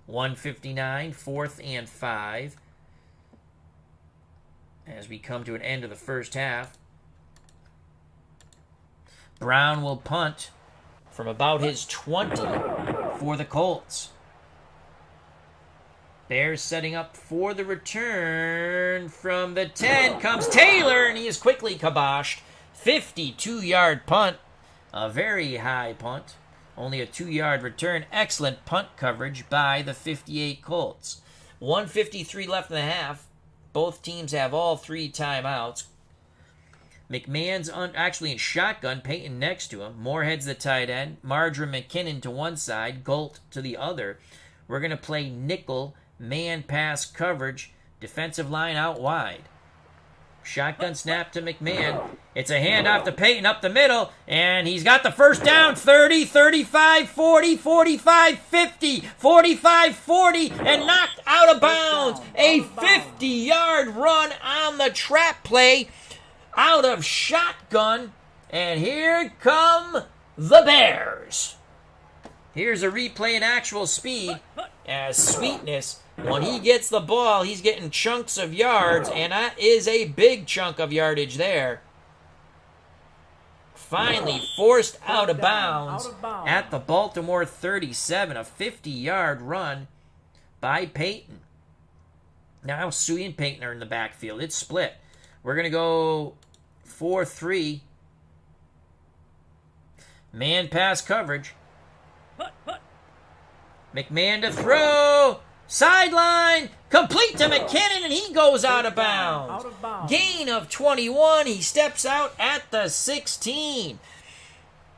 159, 4th and 5. As we come to an end of the first half. Brown will punt from about his 20 for the Colts. Bears setting up for the return. From the 10 comes Taylor, and he is quickly kiboshed. 52-yard punt. A very high punt. Only a 2-yard return. Excellent punt coverage by the 58 Colts. 1:53 left in the half. Both teams have all 3 timeouts. McMahon's actually in shotgun. Peyton next to him. Moorhead's the tight end. Marjoram McKinnon to one side. Galt to the other. We're going to play nickel. Man pass coverage. Defensive line out wide. Shotgun snap to McMahon. It's a handoff to Peyton up the middle, and he's got the first down. 30, 35, 40, 45, 50, 45, 40, and knocked out of bounds. A 50-yard run on the trap play out of shotgun, and here come the Bears. Here's a replay in actual speed as Sweetness, when he gets the ball, he's getting chunks of yards, and that is a big chunk of yardage there. Finally forced out of bounds at the Baltimore 37, a 50-yard run by Peyton. Now Suey and Peyton are in the backfield. It's split. We're going to go 4-3. Man pass coverage. McMahon to throw. Sideline. Complete to McKinnon, and he goes out of bounds. Gain of 21. He steps out at the 16.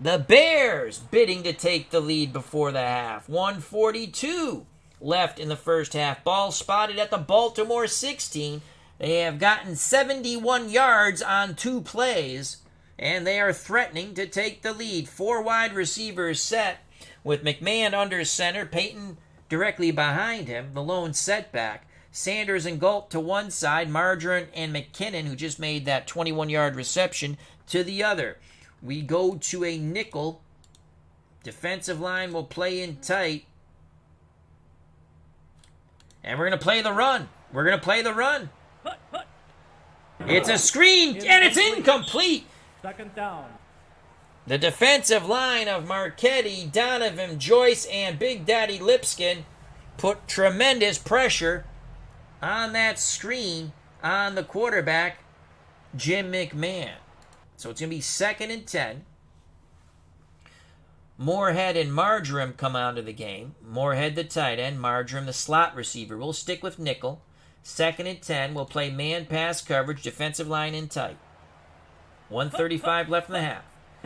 The Bears bidding to take the lead before the half. 1:42 left in the first half. Ball spotted at the Baltimore 16. They have gotten 71 yards on 2 plays, and they are threatening to take the lead. 4 wide receivers set with McMahon under center, Peyton directly behind him, the lone setback. Sanders and Galt to one side, Marjoram and McKinnon, who just made that 21-yard reception, to the other. We go to a nickel. Defensive line will play in tight. And we're going to play the run. We're going to play the run. It's a screen, and it's incomplete. Second down. The defensive line of Marchetti, Donovan, Joyce, and Big Daddy Lipskin put tremendous pressure on that screen on the quarterback, Jim McMahon. So it's going to be 2nd and 10. Moorhead and Marjoram come onto the game. Moorhead the tight end, Marjoram the slot receiver. We'll stick with nickel. 2nd and 10. We'll play man pass coverage, defensive line in tight. 1:35 left in the half.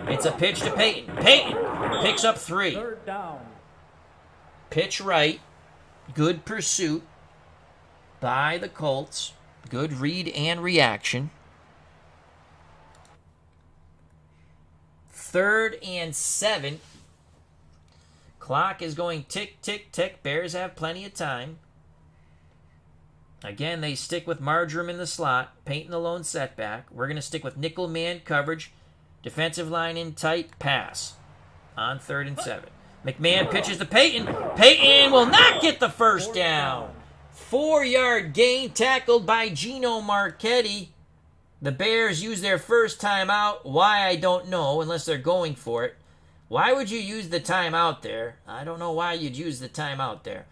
It's a pitch to Peyton. Peyton picks up 3. Third down. Pitch right. Good pursuit by the Colts. Good read and reaction. 3rd and 7. Clock is going tick, tick, tick. Bears have plenty of time. Again, they stick with Marjoram in the slot. Peyton the lone setback. We're going to stick with nickel man coverage. Defensive line in tight, pass. On 3rd and 7. McMahon pitches to Peyton. Peyton will not get the first down. 4-yard gain tackled by Gino Marchetti. The Bears use their first timeout. Why, I don't know, unless they're going for it. Why would you use the timeout there? I don't know why you'd use the timeout there.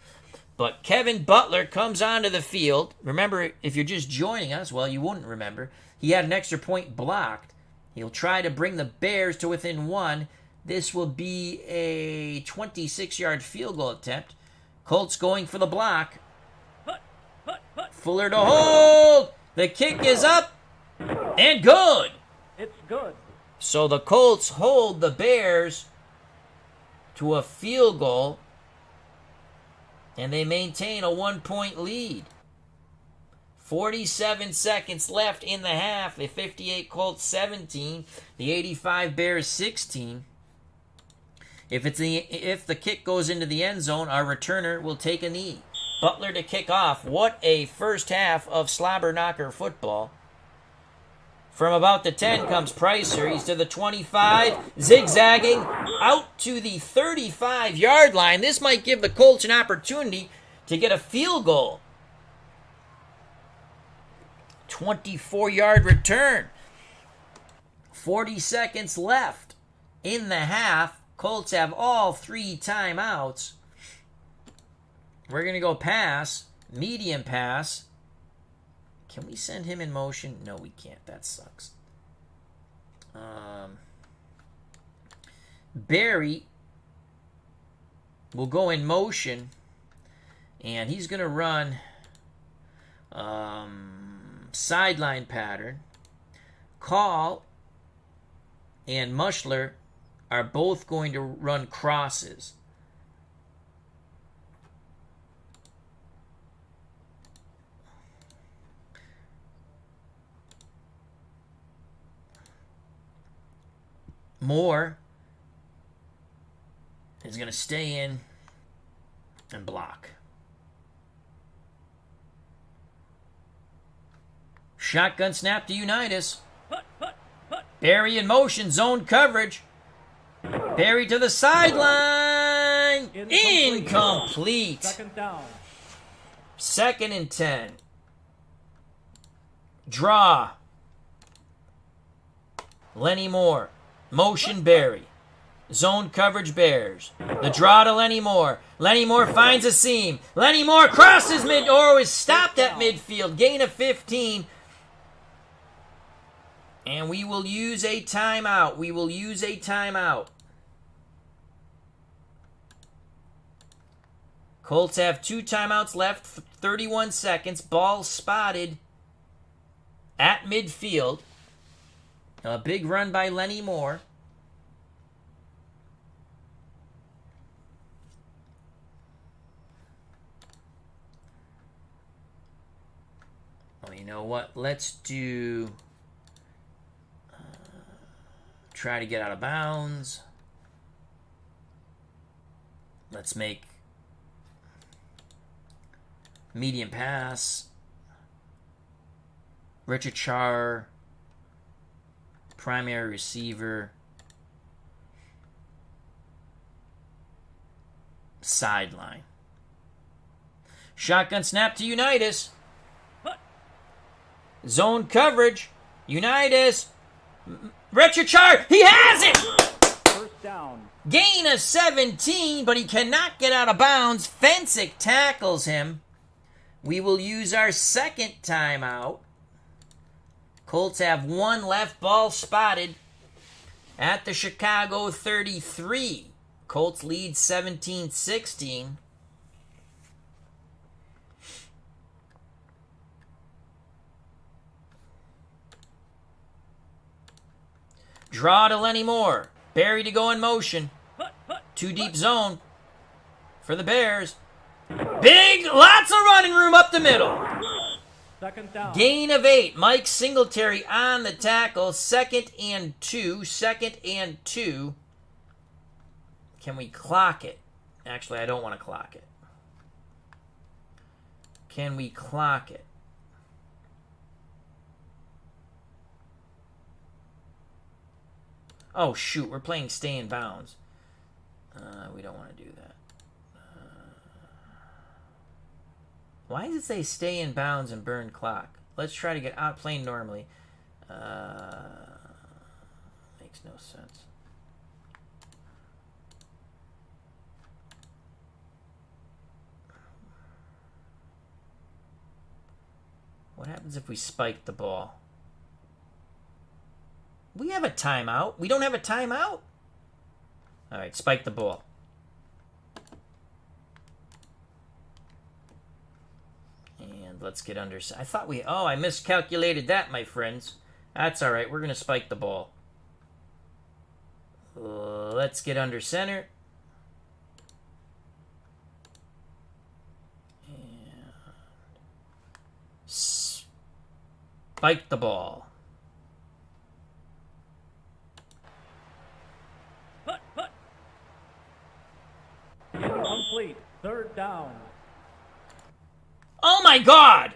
But Kevin Butler comes onto the field. Remember, if you're just joining us, well, you wouldn't remember. He had an extra point blocked. He'll try to bring the Bears to within 1. This will be a 26-yard field goal attempt. Colts going for the block. Fuller to hold. The kick is up and good. It's good. So the Colts hold the Bears to a field goal, and they maintain a 1-point lead. 47 seconds left in the half. The 58 Colts 17, the 85 Bears 16. If the kick goes into the end zone, our returner will take a knee. Butler to kick off. What a first half of slobber knocker football. From about the 10 comes Pricer. He's to the 25, zigzagging out to the 35-yard line. This might give the Colts an opportunity to get a field goal. 24-yard return. 40 seconds left in the half. Colts have all 3 timeouts. We're going to go pass, medium pass. Can we send him in motion? No, we can't. That sucks. Barry will go in motion, and he's going to run sideline pattern. Call and Mushler are both going to run crosses. Moore is going to stay in and block. Shotgun snap to Unitas. Barry in motion, zone coverage. Barry to the sideline. Incomplete. Second down. 2nd and 10. Draw. Lenny Moore. Motion Barry. Zone coverage Bears. The draw to Lenny Moore. Lenny Moore finds a seam. Lenny Moore crosses is stopped at midfield. Gain of 15. And we will use a timeout. Colts have 2 timeouts left. 31 seconds. Ball spotted at midfield. A big run by Lenny Moore. Oh, you know what? Let's do... try to get out of bounds. Let's make medium pass. Richard Char, primary receiver. Sideline. Shotgun snap to Unitas. Zone coverage. Unitas. Richard Char, he has it! First down. Gain of 17, but he cannot get out of bounds. Fensick tackles him. We will use our 2nd timeout. Colts have 1 left. Ball spotted at the Chicago 33. Colts lead 17-16. Draw to Lenny Moore. Barry to go in motion. 2 deep zone for the Bears. Big, lots of running room up the middle. Second down. Gain of 8. Mike Singletary on the tackle. 2nd and 2. 2nd and 2. Can we clock it? Actually, I don't want to clock it. Can we clock it? Oh, shoot. We're playing stay in bounds. We don't want to do that. Why does it say stay in bounds and burn clock? Let's try to get out playing normally. Makes no sense. happens if we spike the ball? We have a timeout. We don't have a timeout? All right, spike the ball. And let's get under. I thought we... Oh, I miscalculated that, my friends. That's all right. We're going to spike the ball. Let's get under center. And spike the ball. Put. Complete. Third down. Oh my God!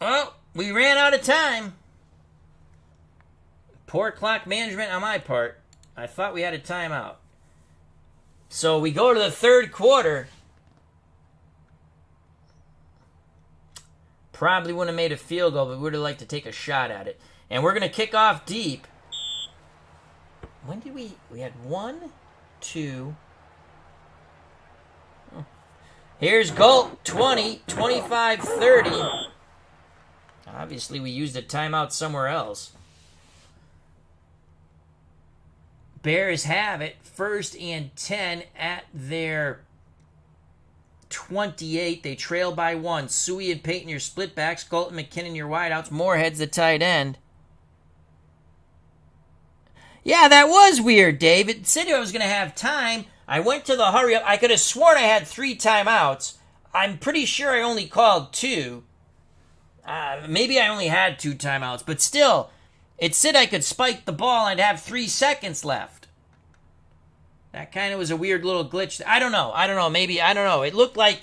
Well, we ran out of time. Poor clock management on my part. I thought we had a timeout. So we go to the third quarter. Probably wouldn't have made a field goal, but we would have liked to take a shot at it. And we're going to kick off deep. When did we had 1, 2. Here's Galt, 20, 25, 30. Obviously, we used a timeout somewhere else. Bears have it, 1st and 10 at their 28. They trail by 1. Suey and Peyton, your split backs. Galt and McKinnon, your wideouts. Moorhead's the tight end. Yeah, that was weird, Dave. It said I was going to have time. I went to the hurry up. I could have sworn I had 3 timeouts. I'm pretty sure I only called 2. Maybe I only had 2 timeouts, but still, it said I could spike the ball and have 3 seconds left. That kind of was a weird little glitch. I don't know. Maybe, I don't know. It looked like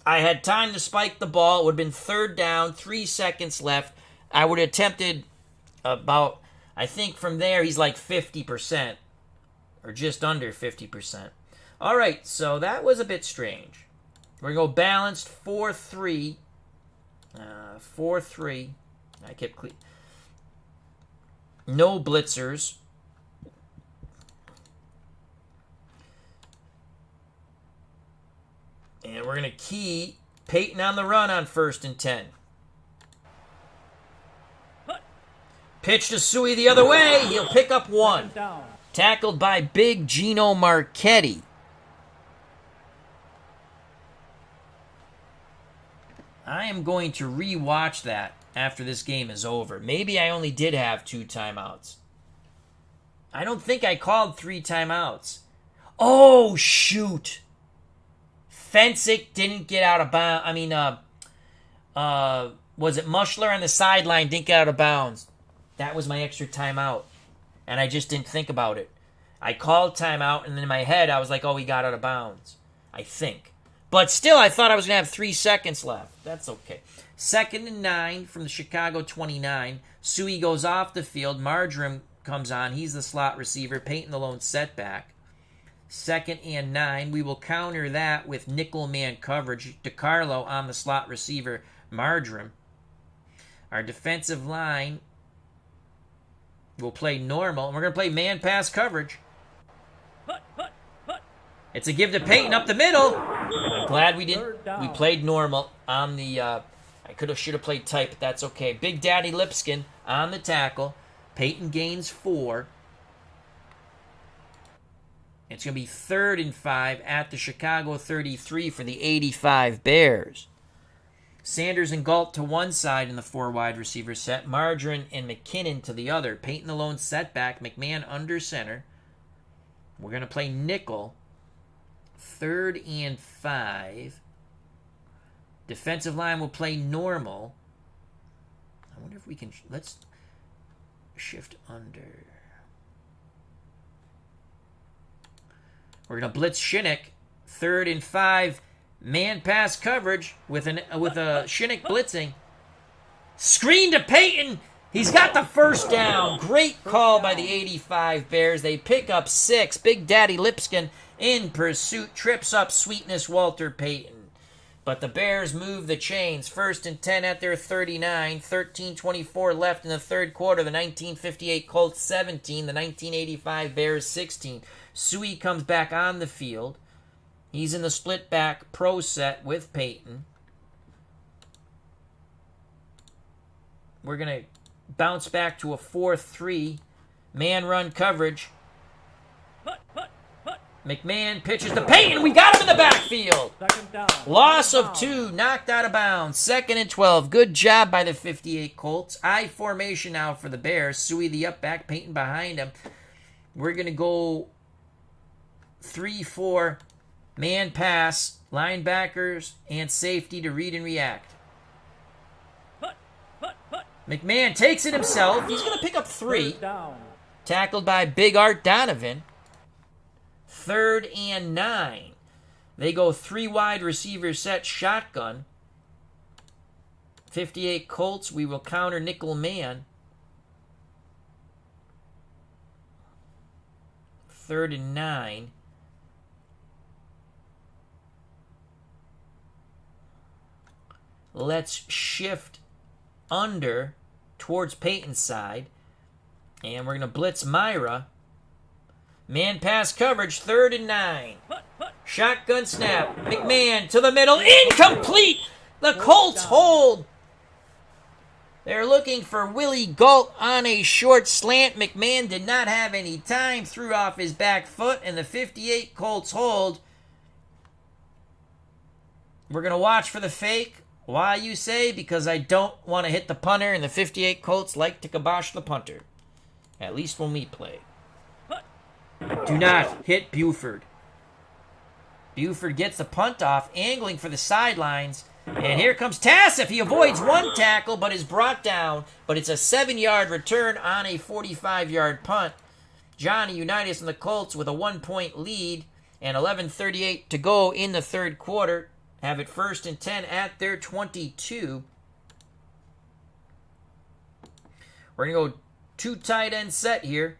I had time to spike the ball. It would have been 3rd down, 3 seconds left. I would have attempted about, I think from there he's like 50%. Or just under 50%. All right, so that was a bit strange. We're going to go balanced 4-3. 4-3. I kept clean. No blitzers. And we're going to key Peyton on the run on 1st and 10. Pitch to Suey the other way. He'll pick up 1. Tackled by Big Gino Marchetti. I am going to re-watch that after this game is over. Maybe I only did have 2 timeouts. I don't think I called 3 timeouts. Oh, shoot. Fensick didn't get out of bounds. I mean, was it Mushler on the sideline didn't get out of bounds? That was my extra timeout. And I just didn't think about it. I called timeout, and then in my head, I was like, oh, he got out of bounds. I think. But still, I thought I was going to have 3 seconds left. That's okay. 2nd and 9 from the Chicago 29. Suey goes off the field. Marjoram comes on. He's the slot receiver. Peyton the lone setback. 2nd and 9. We will counter that with nickel man coverage. DiCarlo on the slot receiver. Marjoram. Our defensive line will play normal. And we're going to play man pass coverage. It's a give to Peyton up the middle. I'm glad we didn't. We played normal on the. I should have played tight, but that's okay. Big Daddy Lipskin on the tackle. Peyton gains 4. It's going to be 3rd and 5 at the Chicago 33 for the 85 Bears. Sanders and Galt to one side in the 4 wide receiver set. Margarine and McKinnon to the other. Peyton the lone setback. McMahon under center. We're going to play nickel. 3rd and 5. Defensive line will play normal. I wonder if we can... Let's shift under. We're going to blitz Shinnick. 3rd and 5. Man pass coverage with a Shinnick blitzing. Screen to Peyton. He's got the 1st down. Great call by the 85 Bears. They pick up 6. Big Daddy Lipskin in pursuit. Trips up Sweetness Walter Payton. But the Bears move the chains. 1st and 10 at their 39. 13:24 left in the 3rd quarter. The 1958 Colts 17. The 1985 Bears 16. Suey comes back on the field. He's in the split back pro set with Peyton. We're going to bounce back to a 4-3. Man run coverage. McMahon pitches to Peyton. We got him in the backfield. Second down. Loss of 2. Knocked out of bounds. 2nd and 12. Good job by the 58 Colts. I formation now for the Bears. Suey the up back. Peyton behind him. We're going to go 3-4. Man pass. Linebackers and safety to read and react. McMahon takes it himself. He's going to pick up 3. Third down. Tackled by Big Art Donovan. 3rd and 9. They go 3 wide receiver set shotgun. 58 Colts. We will counter nickel man. 3rd and 9. Let's shift under towards Peyton's side. And we're going to blitz Myra. Man pass coverage, 3rd and 9. Shotgun snap. McMahon to the middle. Incomplete! The Colts hold. They're looking for Willie Galt on a short slant. McMahon did not have any time. Threw off his back foot, and the 58 Colts hold. We're going to watch for the fake. Why, you say? Because I don't want to hit the punter, and the 58 Colts like to kibosh the punter. At least when we play. Do not hit Buford. Buford gets the punt off, angling for the sidelines. And here comes Tassif. He avoids one tackle, but is brought down. But it's a 7-yard return on a 45-yard punt. Johnny Unitas and the Colts with a 1-point lead. And 11:38 to go in the third quarter. Have it 1st and 10 at their 22. We're going to go 2 tight end set here.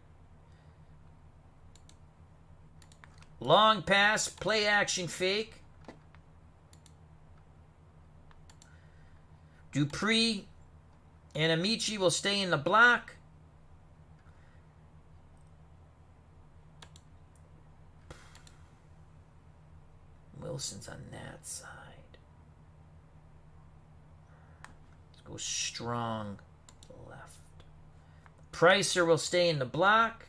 Long pass, play action fake. Dupree and Amici will stay in the block. Wilson's on that side. Let's go strong left. Pricer will stay in the block.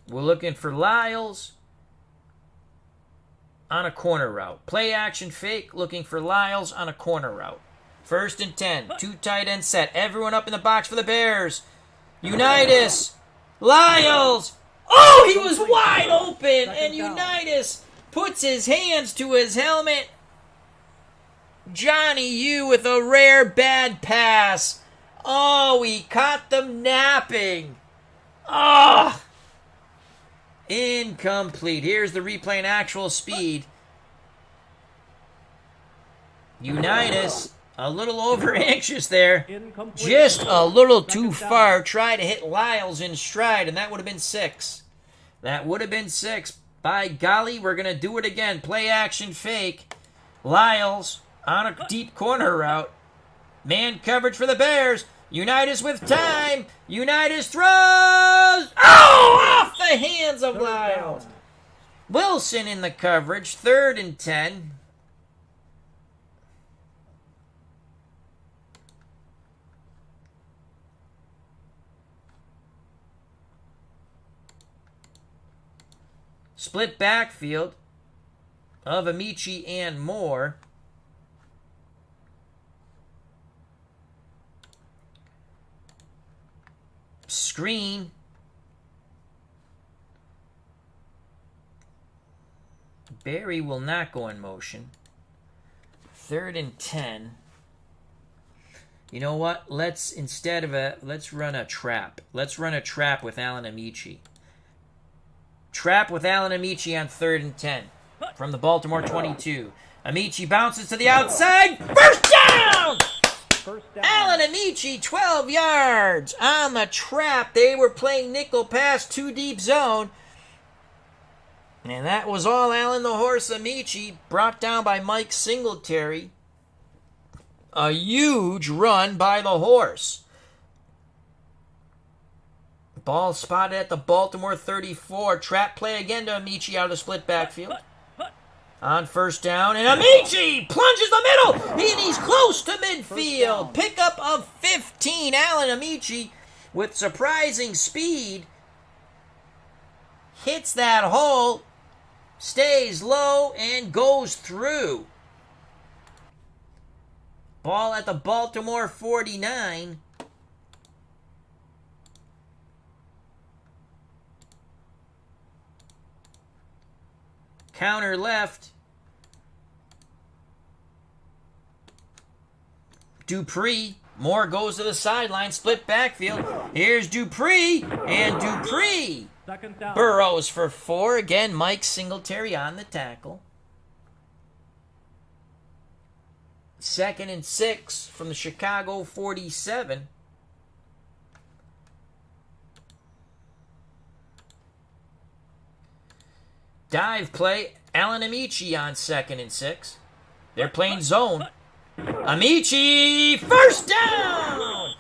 We're looking for Lyles on a corner route. Play action fake, looking for Lyles on a corner route. 1st and 10, 2 tight end set. Everyone up in the box for the Bears. Unitas, Lyles. Oh, he was wide open, and Unitas puts his hands to his helmet. Johnny U with a rare bad pass. Oh, he caught them napping. Oh. Incomplete. Here's the replay in actual speed. Unitas, a little over anxious there. Incomplete. Just a little too far. Tried to hit Lyles in stride, and that would have been 6. That would have been 6. By golly, we're going to do it again. Play action fake. Lyles on a deep corner route. Man coverage for the Bears. Unitas with time. Unitas throws. Oh, off the hands of Lyles. Wilson in the coverage. 3rd and 10. Split backfield of Amici and Moore. Screen. Barry will not go in motion. 3rd and 10. You know what? Let's run a trap. Let's run a trap with Alan Amici. Trap with Alan Amici on 3rd and 10 from the Baltimore 22. Amici bounces to the outside. First down! Alan Amici, 12 yards on the trap. They were playing nickel pass, 2 deep zone. And that was all Alan the Horse Amici, brought down by Mike Singletary. A huge run by the horse. Ball spotted at the Baltimore 34. Trap play again to Amici out of the split backfield. On first down, and Amici plunges the middle, and he's close to midfield. Pickup of 15. Alan Amici, with surprising speed, hits that hole, stays low, and goes through. Ball at the Baltimore 49. Counter left. Dupree. Moore goes to the sideline. Split backfield. Here's Dupree. And Dupree burrows for 4. Again, Mike Singletary on the tackle. 2nd and 6 from the Chicago 47. Dive play, Alan Amici on 2nd and 6. They're playing zone. Amici, first down!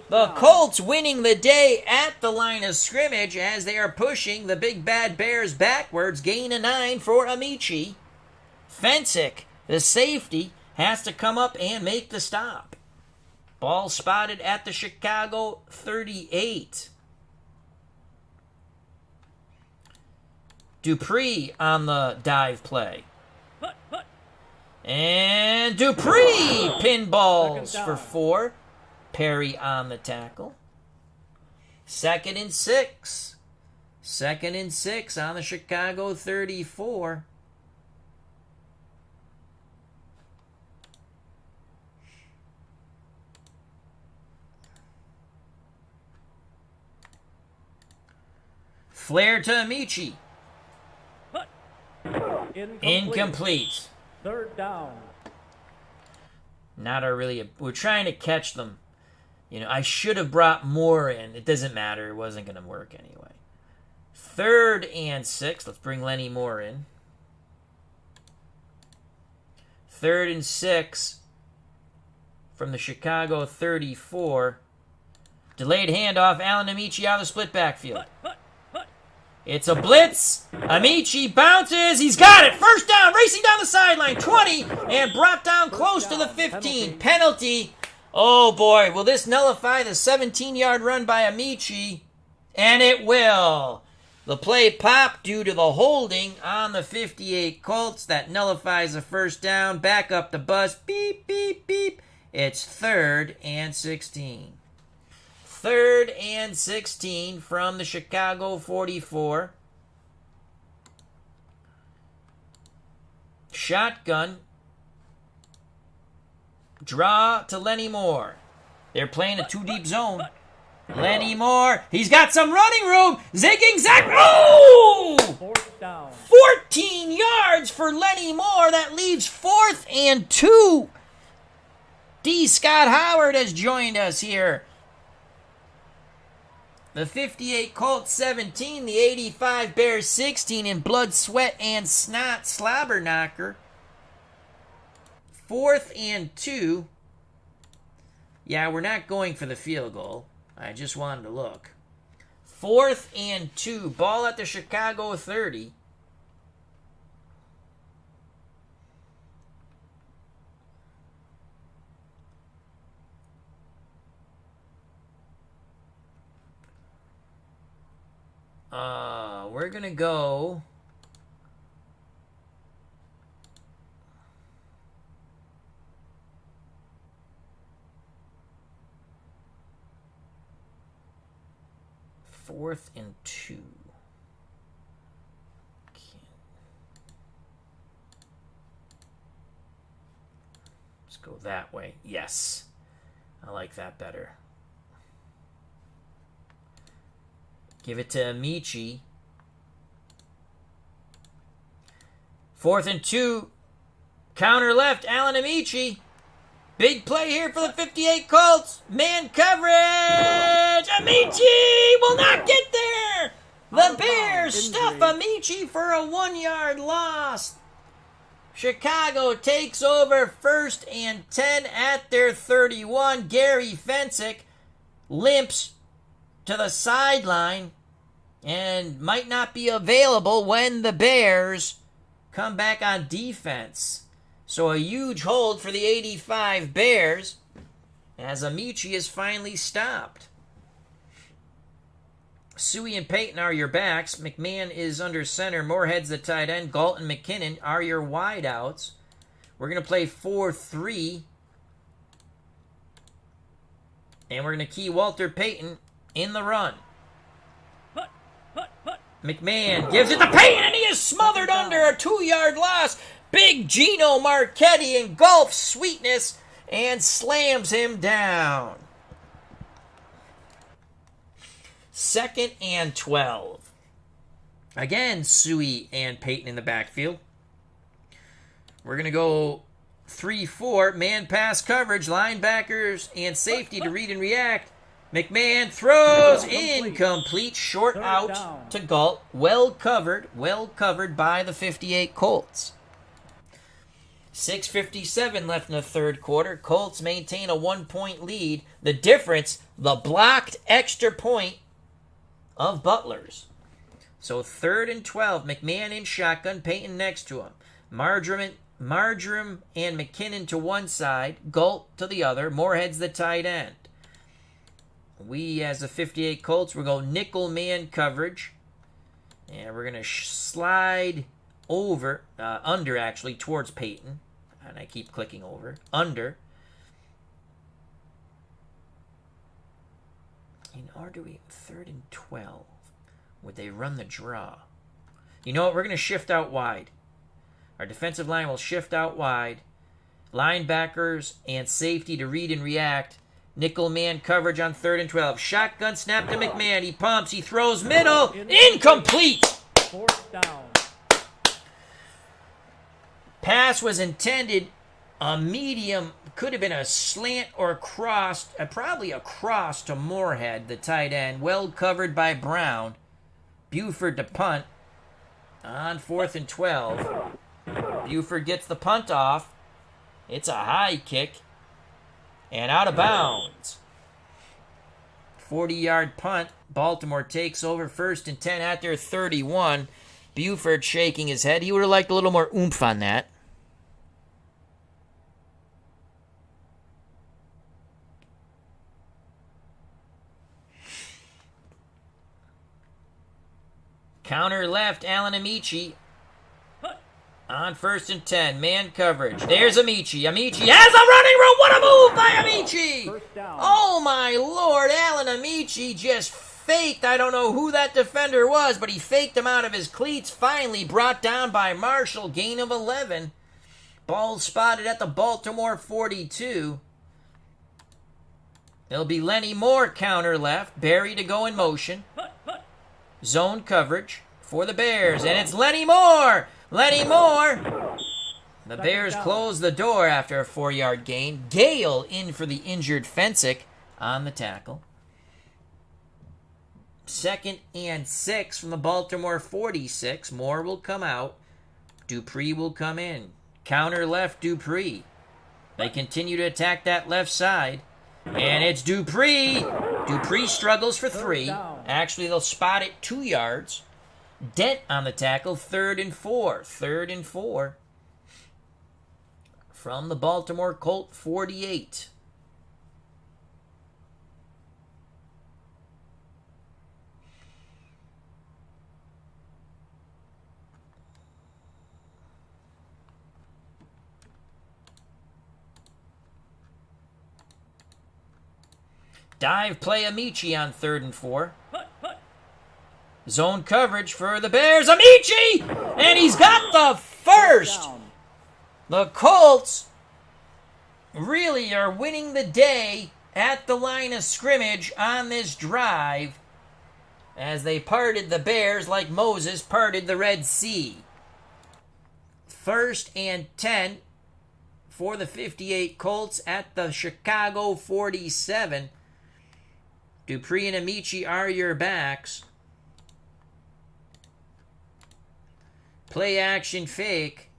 The Colts winning the day at the line of scrimmage as they are pushing the big bad Bears backwards. Gain of 9 for Amici. Fensick, the safety, has to come up and make the stop. Ball spotted at the Chicago 38. Dupree on the dive play. And Dupree pinballs for 4. Perry on the tackle. 2nd and 6. 2nd and 6 on the Chicago 34. Flare to Amici. Incomplete. 3rd down. Not a really... We're trying to catch them. You know, I should have brought Moore in. It doesn't matter. It wasn't going to work anyway. 3rd and 6. Let's bring Lenny Moore in. 3rd and 6 from the Chicago 34. Delayed handoff. Alan Amici out of the split backfield. It's a blitz. Amici bounces. He's got it. First down. Racing down the sideline. 20. And brought down close to the 15. Penalty. Oh, boy. Will this nullify the 17-yard run by Amici? And it will. The play popped due to the holding on the 58 Colts. That nullifies the first down. Back up the bus. Beep, beep, beep. It's 3rd and 16. 3rd and 16 from the Chicago 44. Shotgun. Draw to Lenny Moore. They're playing a 2-deep zone. Lenny Moore. He's got some running room. Zigging Zach. Oh! 4th down. 14 yards for Lenny Moore. That leaves 4th and 2. D. Scott Howard has joined us here. The 58 Colts 17, the 85 Bears 16 in blood, sweat, and snot slobber knocker. 4th and 2. Yeah, we're not going for the field goal. I just wanted to look. 4th and 2. Ball at the Chicago 30. We're going to go... Fourth and 2. Let's go that way. Yes. I like that better. Give it to Amici. 4th and 2. Counter left. Alan Amici. Big play here for the 58 Colts. Man coverage. Amici will not get there. The Bears stuff Amici for a 1-yard loss. Chicago takes over 1st and 10 at their 31. Gary Fensick limps to the sideline and might not be available when the Bears come back on defense. So a huge hold for the 85 Bears as Amici is finally stopped. Suey and Peyton are your backs. McMahon is under center. Moorhead's the tight end. Galt and McKinnon are your wideouts. We're going to play 4-3. And we're going to key Walter Payton in the run. McMahon gives it to Payton, and he is smothered under a 2-yard loss. Big Gino Marchetti engulfs Sweetness and slams him down. 2nd and 12. Again, Suey and Peyton in the backfield. We're going to go 3-4. Man pass coverage. Linebackers and safety to read and react. McMahon throws incomplete. Short out to Galt. Well covered by the 58 Colts. 6:57 left in the third quarter. Colts maintain a 1-point lead. The difference, the blocked extra point of Butler's. So 3rd and 12. McMahon in shotgun. Peyton next to him. Marjoram and McKinnon to one side. Galt to the other. Moorhead's the tight end. We, as the 58 Colts, we're going nickel man coverage. And we're going to slide over, under actually, towards Peyton. And I keep clicking over. Under. Or do we, 3rd and 12? Would they run the draw? You know what? We're going to shift out wide. Our defensive line will shift out wide. Linebackers and safety to read and react. Nickel man coverage on 3rd and 12. Shotgun snap to McMahon. He pumps. He throws middle. Incomplete. 4th down. Pass was intended a medium. Could have been a slant or a cross. Probably a cross to Moorhead, the tight end. Well covered by Brown. Buford to punt on 4th and 12. Buford gets the punt off. It's a high kick. And out of bounds. 40-yard punt. Baltimore takes over 1st and 10 at their 31. Buford shaking his head. He would have liked a little more oomph on that. Counter left, Alan Amici. On 1st and 10, man coverage. There's Amici. Amici has a running room. What a move by Amici! Oh my lord, Alan Amici just faked. I don't know who that defender was, but he faked him out of his cleats. Finally brought down by Marshall. Gain of 11. Ball spotted at the Baltimore 42. It'll be Lenny Moore counter left. Barry to go in motion. Zone coverage for the Bears, and it's Lenny Moore! Lenny Moore! The Bears close the door after a 4-yard gain. Gale in for the injured Fensick on the tackle. 2nd and 6 from the Baltimore 46. Moore will come out. Dupree will come in. Counter left, Dupree. They continue to attack that left side. And it's Dupree! Dupree struggles for 3. Actually, they'll spot it 2 yards. Dent on the tackle, 3rd and 4. 3rd and 4. From the Baltimore Colt 48. Dive play Amici on 3rd and 4. Zone coverage for the Bears. Amici! And he's got the first. The Colts really are winning the day at the line of scrimmage on this drive as they parted the Bears like Moses parted the Red Sea. 1st and 10 for the 58 Colts at the Chicago 47. Dupree and Amici are your backs. Play action fake.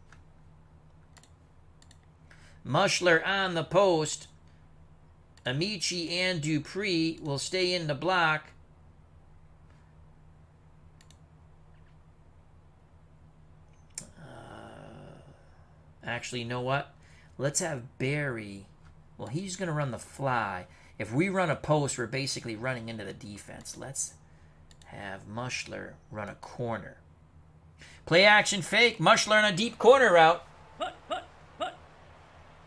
Mushler on the post. Amici and Dupree will stay in the block. Actually, you know what? Let's have Barry. Well, he's going to run the fly. If we run a post, we're basically running into the defense. Let's have Mushler run a corner. Play action fake. Mushler on a deep corner route.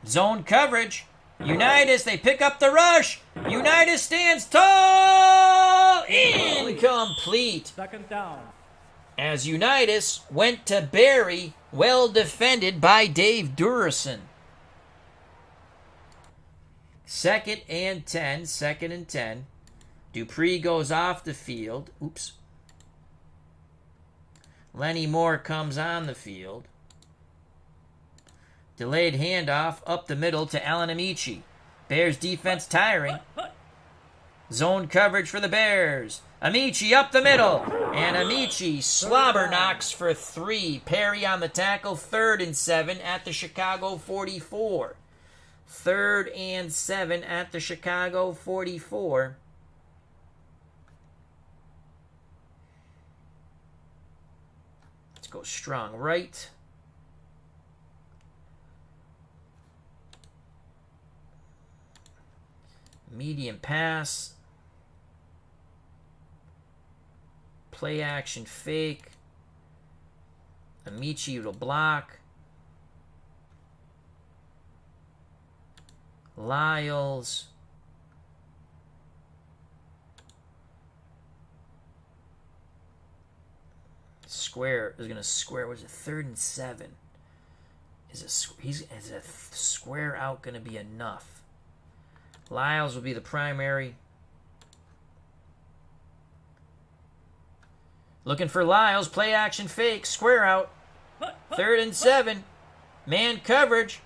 Zone coverage. Unitas, they pick up the rush. Unitas stands tall. Incomplete. Second down. As Unitas went to Barry, well defended by Dave Durison. Second and 10. Dupree goes off the field. Oops. Lenny Moore comes on the field. Delayed handoff up the middle to Alan Amici. Bears defense tiring. Zone coverage for the Bears. Amici up the middle. And Amici slobber knocks for 3. Perry on the tackle. 3rd and 7 at the Chicago 44. 3rd and 7 at the Chicago 44. Let's go strong right. Medium pass. Play action fake. Amici will block. Lyles. Square is going to square. Was it 3rd and 7? Is a square out going to be enough? Lyles will be the primary. Looking for Lyles. Play action fake. Square out. 3rd and 7. Man coverage.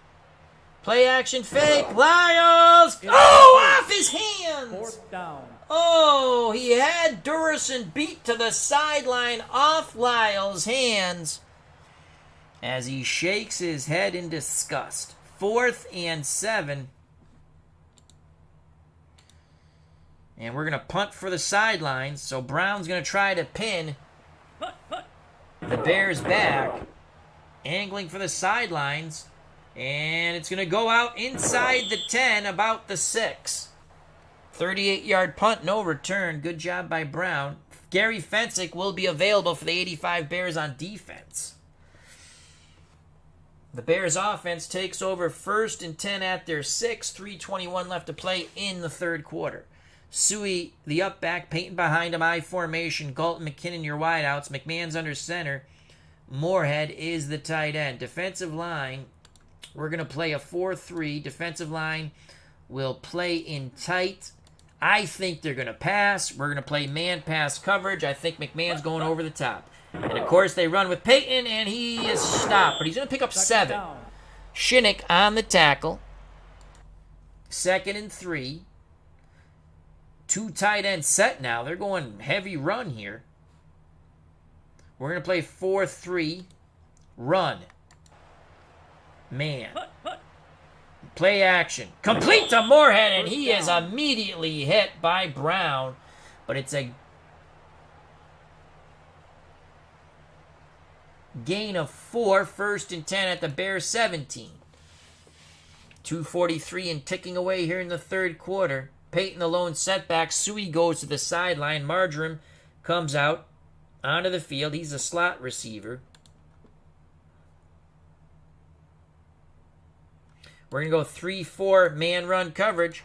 Play action fake. Lyles. Oh, off his hands. 4th down. Oh, he had Durison beat to the sideline off Lyles' hands as he shakes his head in disgust. 4th and 7. And we're going to punt for the sidelines. So Brown's going to try to pin the Bears back. Angling for the sidelines. And it's going to go out inside the 10, about the 6. 38-yard punt, no return. Good job by Brown. Gary Fensick will be available for the 85 Bears on defense. The Bears offense takes over 1st and 10 at their 6. 3:21 left to play in the 3rd quarter. Suey, the up back, Peyton behind him, I formation. Galton, McKinnon, your wideouts. McMahon's under center. Moorhead is the tight end. Defensive line, we're going to play a 4-3. Defensive line will play in tight. I think they're going to pass. We're going to play man pass coverage. I think McMahon's going over the top. And, of course, they run with Peyton, and he is stopped. But he's going to pick up 7. Shinnick on the tackle. 2nd and 3. 2 tight end set now. They're going heavy run here. We're going to play 4-3. Run. Man. Play action. Complete to Moorhead, and he is immediately hit by Brown. But it's a gain of 4. 1st and 10 at the Bears 17. 2:43 and ticking away here in the 3rd quarter. Peyton the lone setback. Suey goes to the sideline. Marjoram comes out onto the field. He's a slot receiver. We're going to go 3-4 man run coverage.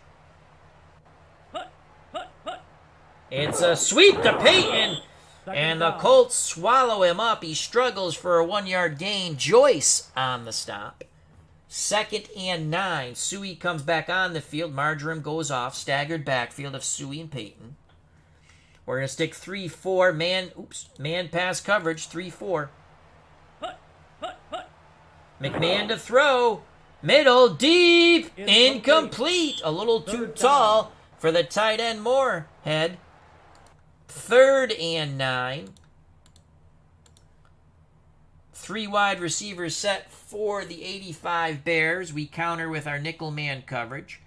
It's a sweep to Peyton. And the Colts swallow him up. He struggles for a 1-yard gain. Joyce on the stop. 2nd and 9. Suey comes back on the field. Marjoram goes off. Staggered backfield of Suey and Peyton. We're going to stick 3-4 man pass coverage. 3-4. McMahon to throw. Middle, deep, incomplete. A little too tall for the tight end Moorhead. 3rd and 9. 3 wide receiver set for the 85 Bears. We counter with our nickel man coverage.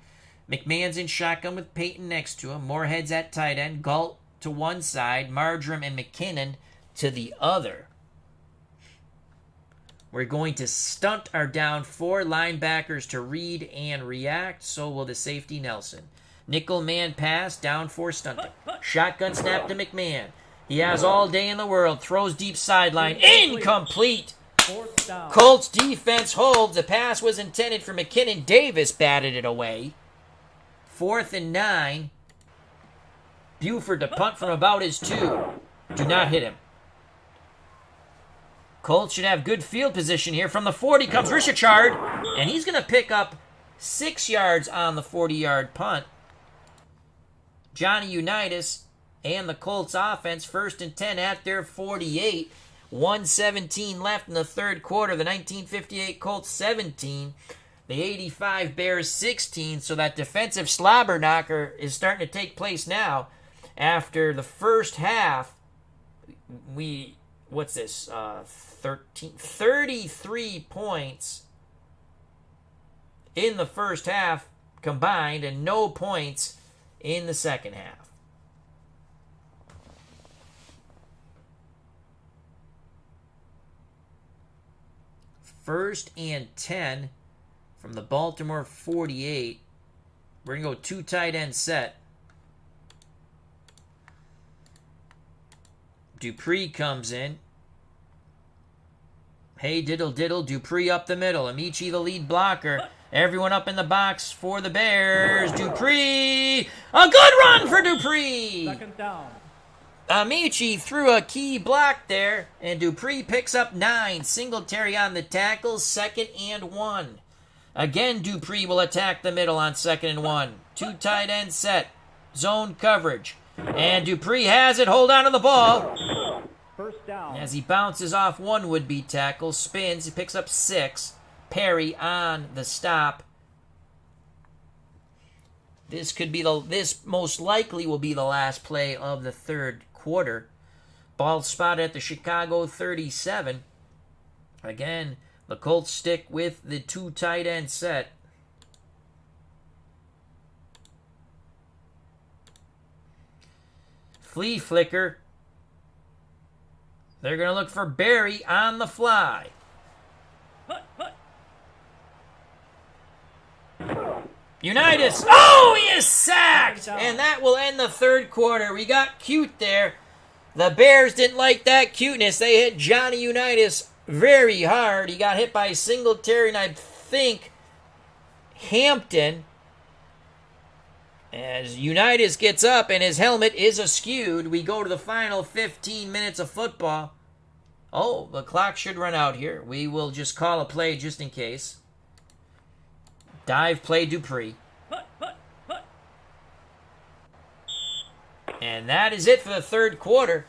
McMahon's in shotgun with Peyton next to him. Moorhead's at tight end. Galt to one side. Marjoram and McKinnon to the other. We're going to stunt our down 4 linebackers to read and react. So will the safety Nelson. Nickel man pass, down 4 stunting. Shotgun snap to McMahon. He has all day in the world. Throws deep sideline. Incomplete. Colts defense holds. The pass was intended for McKinnon. Davis batted it away. 4th and 9. Buford to punt from about his 2. Do not hit him. Colts should have good field position here. From the 40 comes Richard, and he's going to pick up 6 yards on the 40-yard punt. Johnny Unitas and the Colts offense, 1st and 10 at their 48. 1:17 left in the third quarter. The 1958 Colts 17. The 85 Bears 16. So that defensive slobber knocker is starting to take place now. After the first half, what's this? 33 points in the first half combined, and no points in the second half. First and 10 from the Baltimore 48. We're going to go 2 tight end set. Dupree comes in. Hey, diddle diddle, Dupree up the middle. Amici the lead blocker. Everyone up in the box for the Bears. Dupree! A good run for Dupree! 2nd down. Amici threw a key block there, and Dupree picks up 9. Singletary on the tackle, 2nd and 1. Again, Dupree will attack the middle on 2nd and 1. 2 tight end set. Zone coverage. And Dupree has it. Hold on to the ball. 1st down. As he bounces off one would-be tackle, spins, he picks up 6. Perry on the stop. This most likely will be the last play of the third quarter. Ball spotted at the Chicago 37. Again, the Colts stick with the 2 tight end set. Flea flicker. They're going to look for Barry on the fly. Unitas. Oh, he is sacked! And that will end the third quarter. We got cute there. The Bears didn't like that cuteness. They hit Johnny Unitas very hard. He got hit by Singletary and I think Hampton. As Unitas gets up and his helmet is askewed, we go to the final 15 minutes of football. Oh, the clock should run out here. We will just call a play just in case. Dive play Dupree. And that is it for the third quarter.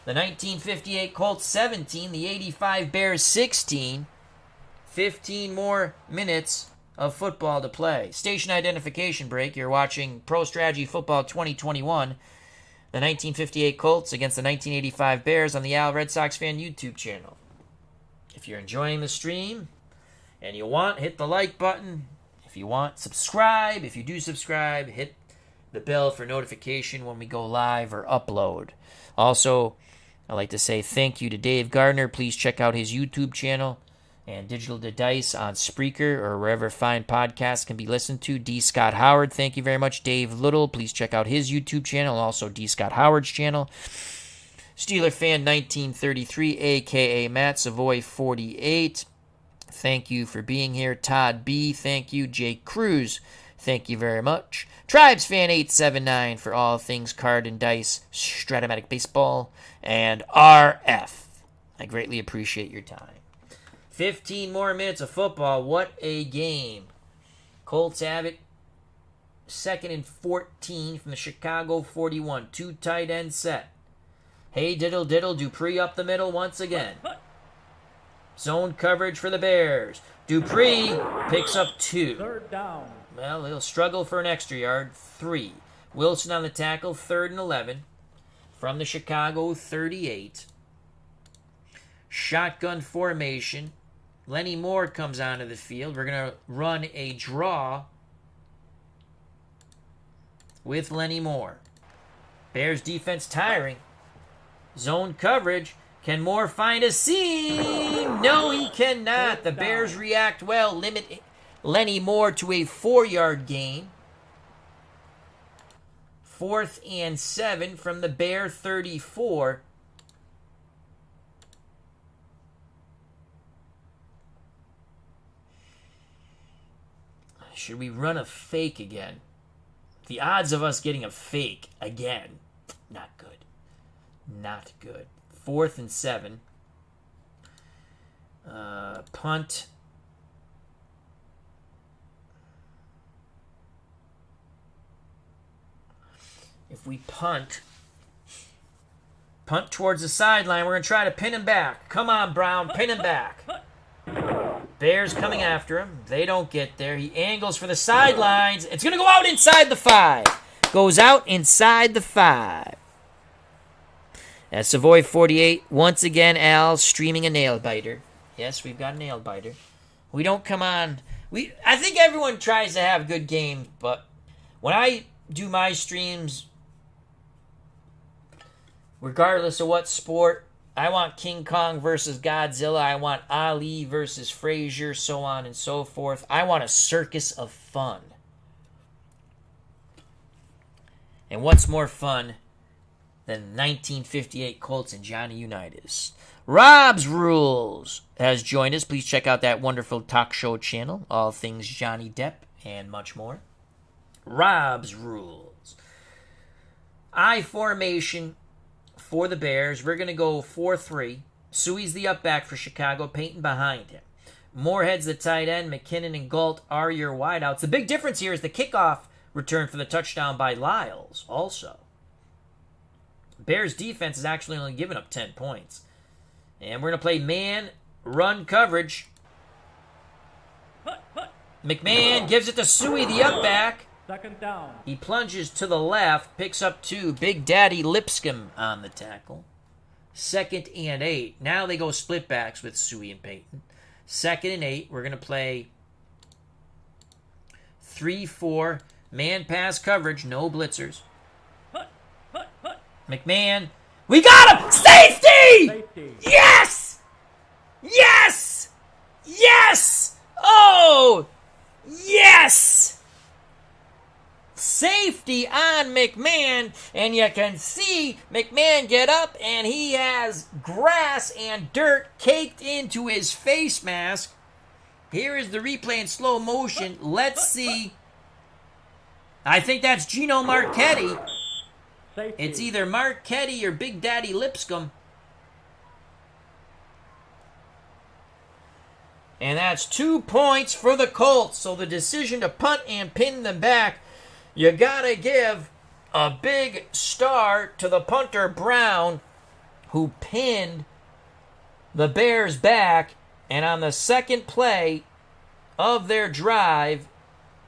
The 1958 Colts 17, the 85 Bears 16. 15 more minutes of football to play. Station identification break. You're watching Pro Strategy Football 2021. The 1958 Colts against the 1985 Bears on the Red Sox Fan YouTube channel. If you're enjoying the stream and you want, hit the like button. If you want, subscribe. If you do subscribe, hit the bell for notification when we go live or upload. Also, I'd like to say thank you to Dave Gardner. Please check out his YouTube channel and Digital to Dice on Spreaker or wherever fine podcasts can be listened to. D. Scott Howard, thank you very much. Dave Little, please check out his YouTube channel, also D. Scott Howard's channel. Steeler Fan 1933, a.k.a. Matt Savoy 48. Thank you for being here. Todd B., thank you. Jake Cruz, thank you very much. Tribes Fan 879 for all things card and dice, Stratomatic Baseball, and RF. I greatly appreciate your time. 15 more minutes of football. What a game. Colts have it. 2nd and 14 from the Chicago 41. 2 tight end set. Hey, diddle diddle. Dupree up the middle once again. Zone coverage for the Bears. Dupree picks up 2. 3rd down. Well, he'll struggle for an extra yard. 3. Wilson on the tackle. 3rd and 11 from the Chicago 38. shotgun formation. Lenny Moore comes onto the field. We're going to run a draw with Lenny Moore. Bears defense tiring. Zone coverage. Can Moore find a seam? No, he cannot. The Bears react well. Limit Lenny Moore to a 4-yard gain. 4th and 7 from the Bear 34. Should we run a fake again? The odds of us getting a fake again, not good. Not good. 4th and 7. Punt. If we punt towards the sideline, we're going to try to pin him back. Come on, Brown, pin him back. Bears coming after him. They don't get there. He angles for the sidelines. It's going to go out inside the 5. Goes out inside the 5. As Savoy 48, once again, Al streaming a nail biter. Yes, we've got a nail biter. We don't come on. I think everyone tries to have good games, but when I do my streams, regardless of what sport, I want King Kong versus Godzilla. I want Ali versus Frazier, so on and so forth. I want a circus of fun. And what's more fun than 1958 Colts and Johnny Unitas? Rob's Rules has joined us. Please check out that wonderful talk show channel. All things Johnny Depp and much more. Rob's Rules. I formation for the Bears. We're going to go 4-3. Suey's the up back for Chicago. Payton behind him. Moorhead's the tight end. McKinnon and Galt are your wideouts. The big difference here is the kickoff return for the touchdown by Lyles also. Bears defense is actually only giving up 10 points. And we're going to play man run coverage. McMahon gives it to Suey, the up back. 2nd down. He plunges to the left, picks up 2. Big Daddy Lipscomb on the tackle. 2nd and 8. Now they go split backs with Suey and Payton. 2nd and 8. We're going to play 3-4. Man pass coverage. No blitzers. McMahon. We got him! Safety! Yes! Yes! Yes! Oh! Yes! Safety on McMahon, and you can see McMahon get up, and he has grass and dirt caked into his face mask. Here is the replay in slow motion. Let's see. I think that's Gino Marchetti. Safety. It's either Marchetti or Big Daddy Lipscomb. And that's 2 points for the Colts. So the decision to punt and pin them back, you gotta give a big star to the punter Brown, who pinned the Bears back. And on the second play of their drive,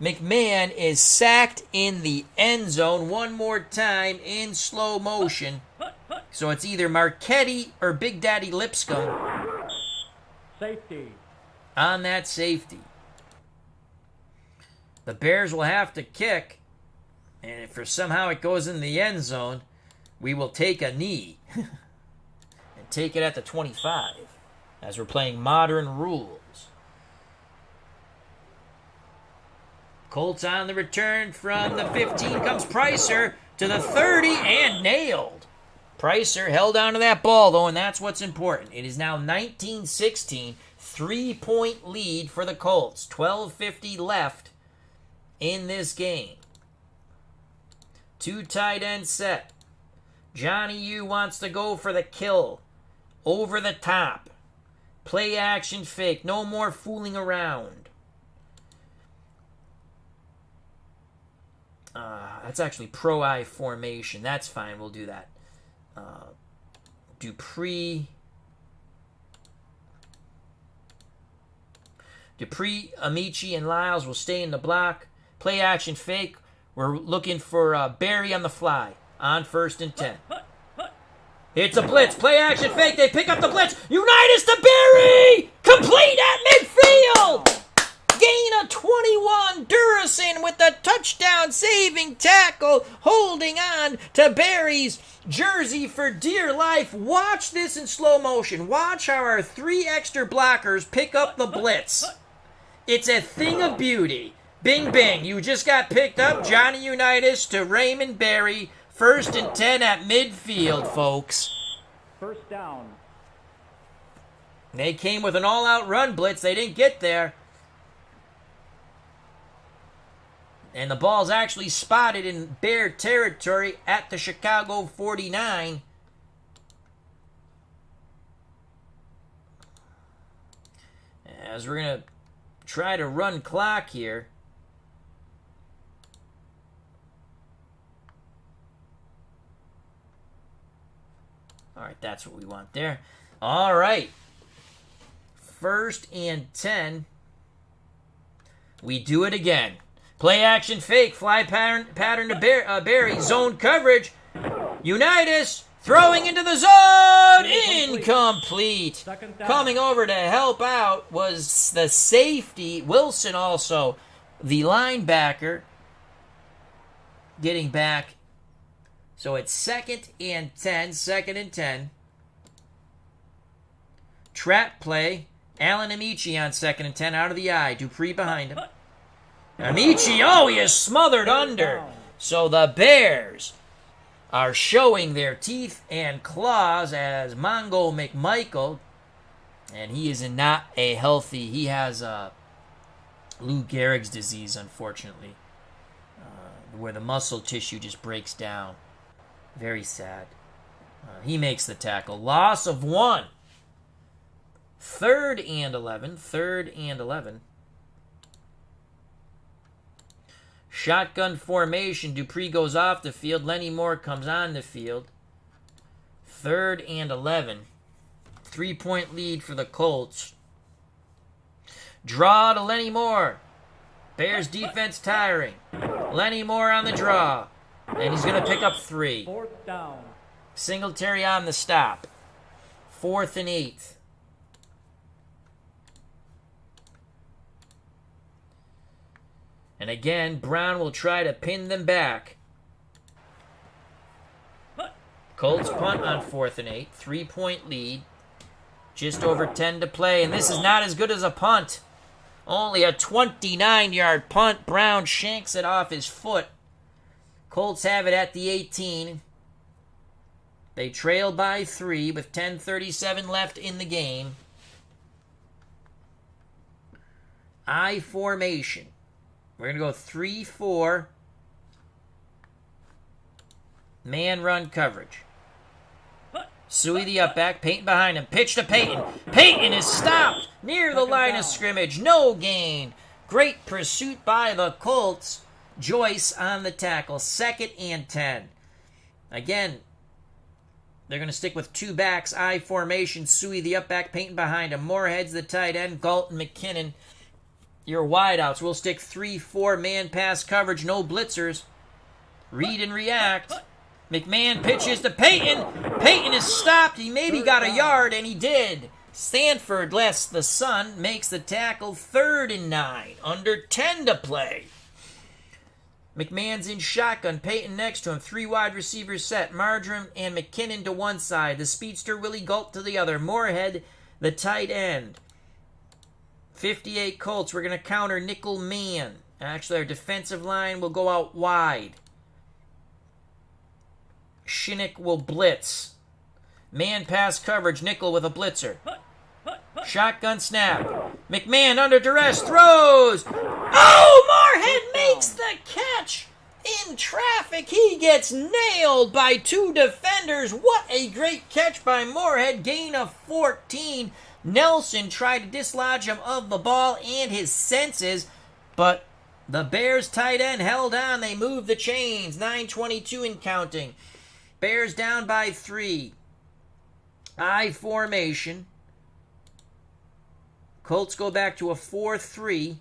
McMahon is sacked in the end zone one more time in slow motion. So it's either Marchetti or Big Daddy Lipscomb Safety. on that safety. The Bears will have to kick, and if somehow it goes in the end zone, we will take a knee and take it at the 25 as we're playing modern rules. Colts on the return from the 15 comes Pricer to the 30 and nailed. Pricer held on to that ball, though, and that's what's important. It is now 19-16, 3-point lead for the Colts. 12:50 left in this game. 2 tight end set. Johnny U wants to go for the kill. Over the top. Play action fake. No more fooling around. That's actually pro-eye formation. That's fine. We'll do that. Dupree, Amici, and Lyles will stay in the block. Play action fake. We're looking for Barry on the fly on 1st and 10. It's a blitz. Play action fake. They pick up the blitz. Unitas to Barry! Complete at midfield! Gain of 21. Durison with the touchdown saving tackle, holding on to Barry's jersey for dear life. Watch this in slow motion. Watch how our 3 extra blockers pick up the blitz. It's a thing of beauty. Bing, bing. You just got picked up. Johnny Unitas to Raymond Barry. 1st and 10 at midfield, folks. First down. They came with an all-out run blitz. They didn't get there. And the ball's actually spotted in Bear territory at the Chicago 49. As we're going to try to run clock here. All right, that's what we want there. All right. 1st and 10. We do it again. Play action fake. Fly pattern to Barry. Zone coverage. Unitas throwing into the zone. Incomplete. Coming over to help out was the safety. Wilson also. The linebacker getting back. So it's 2nd and 10. 2nd and 10. Trap play. Allen Amici on 2nd and 10 out of the eye. Dupree behind him. Amici, oh, he is smothered under. So the Bears are showing their teeth and claws as Mongo McMichael, and he is not a healthy, he has Lou Gehrig's disease, unfortunately, where the muscle tissue just breaks down. Very sad. He makes the tackle. Loss of 1. 3rd and 11. 3rd and 11. Shotgun formation. Dupree goes off the field. Lenny Moore comes on the field. 3rd and 11. 3-point lead for the Colts. Draw to Lenny Moore. Bears defense tiring. Lenny Moore on the draw. And he's going to pick up 3. 4th down. Singletary on the stop. 4th and 8. And again, Brown will try to pin them back. Colts punt on 4th and 8. 3-point lead. Just over 10 to play. And this is not as good as a punt. Only a 29-yard punt. Brown shanks it off his foot. Colts have it at the 18. They trail by 3 with 10:37 left in the game. I formation. We're going to go 3-4. Man run coverage. Suey the up back. Peyton behind him. Pitch to Peyton. Peyton is stopped near the line of scrimmage. No gain. Great pursuit by the Colts. Joyce on the tackle. 2nd and 10. Again, they're going to stick with 2 backs. I formation. Suey the up back. Peyton behind him. Moorhead's the tight end. Galton, McKinnon. Your wideouts. We'll stick 3-4 man pass coverage. No blitzers. Read and react. McMahon pitches to Peyton. Peyton is stopped. He maybe got a yard, and he did. Stanford, less the sun, makes the tackle. 3rd and 9. Under 10 to play. McMahon's in shotgun. Peyton next to him. 3 wide receivers set. Marjoram and McKinnon to one side. The speedster Willie Galt to the other. Moorhead, the tight end. 58 Colts. We're going to counter nickel man. Actually, our defensive line will go out wide. Shinnick will blitz. Man pass coverage. Nickel with a blitzer. Shotgun snap. McMahon under duress. Throws. Oh, Moorhead makes the catch. In traffic, he gets nailed by 2 defenders. What a great catch by Moorhead. Gain of 14. Nelson tried to dislodge him of the ball and his senses, but the Bears tight end held on. They moved the chains. 9:22 and counting. Bears down by 3. I formation. Colts go back to a 4-3.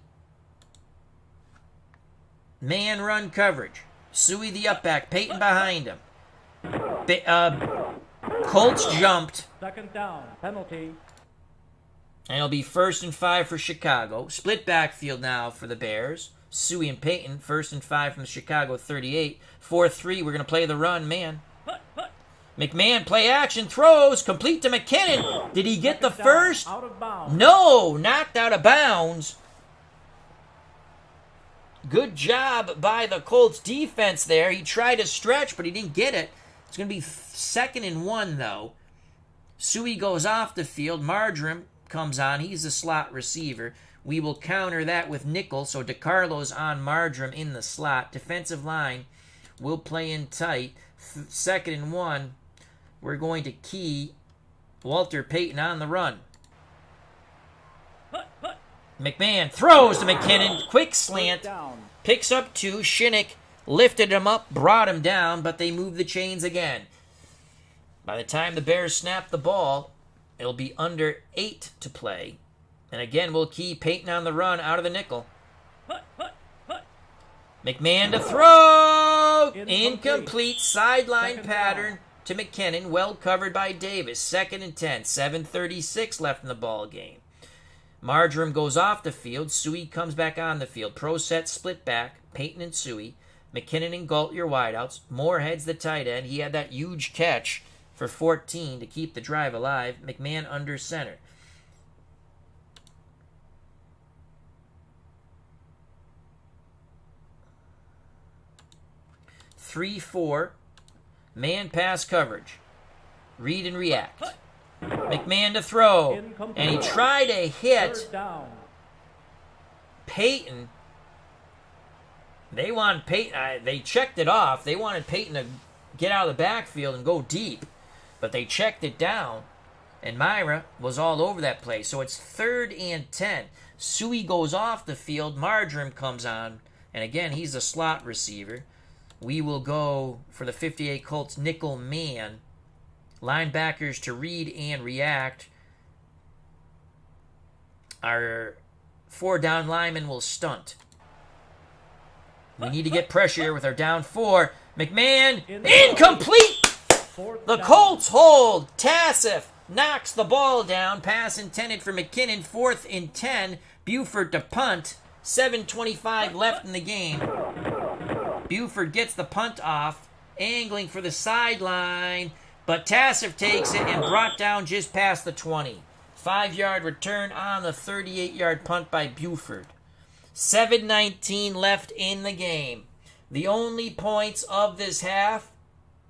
Man run coverage. Suey the up back. Peyton behind him. Colts jumped. Second down. Penalty. And it'll be 1st and 5 for Chicago. Split backfield now for the Bears. Suey and Peyton, 1st and 5 from the Chicago 38. 4-3, we're going to play the run, man. McMahon, play action, throws, complete to McKinnon. Did he get the first? Out of bounds. No, knocked out of bounds. Good job by the Colts defense there. He tried to stretch, but he didn't get it. It's going to be 2nd and 1, though. Suey goes off the field. Marjoram comes on. He's the slot receiver. We will counter that with nickel, so DeCarlo's on Marjoram in the slot. Defensive line will play in tight. 2nd and 1. We're going to key Walter Payton on the run. McMahon throws to McKinnon. Quick slant. Picks up 2. Shinnick lifted him up, brought him down, but they move the chains again. By the time the Bears snap the ball, it'll be under 8 to play. And again, we'll key Payton on the run out of the nickel. McMahon to throw! Incomplete sideline pattern to McKinnon. Well covered by Davis. 2nd and 10. 7:36 left in the ball game. Marjoram goes off the field. Suey comes back on the field. Pro set split back. Payton and Suey. McKinnon and Galt your wideouts. Moorhead's the tight end. He had that huge catch for 14 to keep the drive alive. McMahon under center. Three, 4, man pass coverage. Read and react. McMahon to throw. And he tried to hit Payton. They want Payton. They checked it off. They wanted Payton to get out of the backfield and go deep. But they checked it down. And Myra was all over that play. So it's 3rd and 10. Suey goes off the field. Marjoram comes on. And again, he's a slot receiver. We will go for the 58 Colts nickel man. Linebackers to read and react. Our 4 down linemen will stunt. We need to get pressure here with our down 4. McMahon, incomplete! The Colts hold. Tassif knocks the ball down. Pass intended for McKinnon. 4th and 10. Buford to punt. 7:25 left in the game. Buford gets the punt off, angling for the sideline, but Tassif takes it and brought down just past the 20. 5-yard return on the 38-yard punt by Buford. 7:19 left in the game. The only points of this half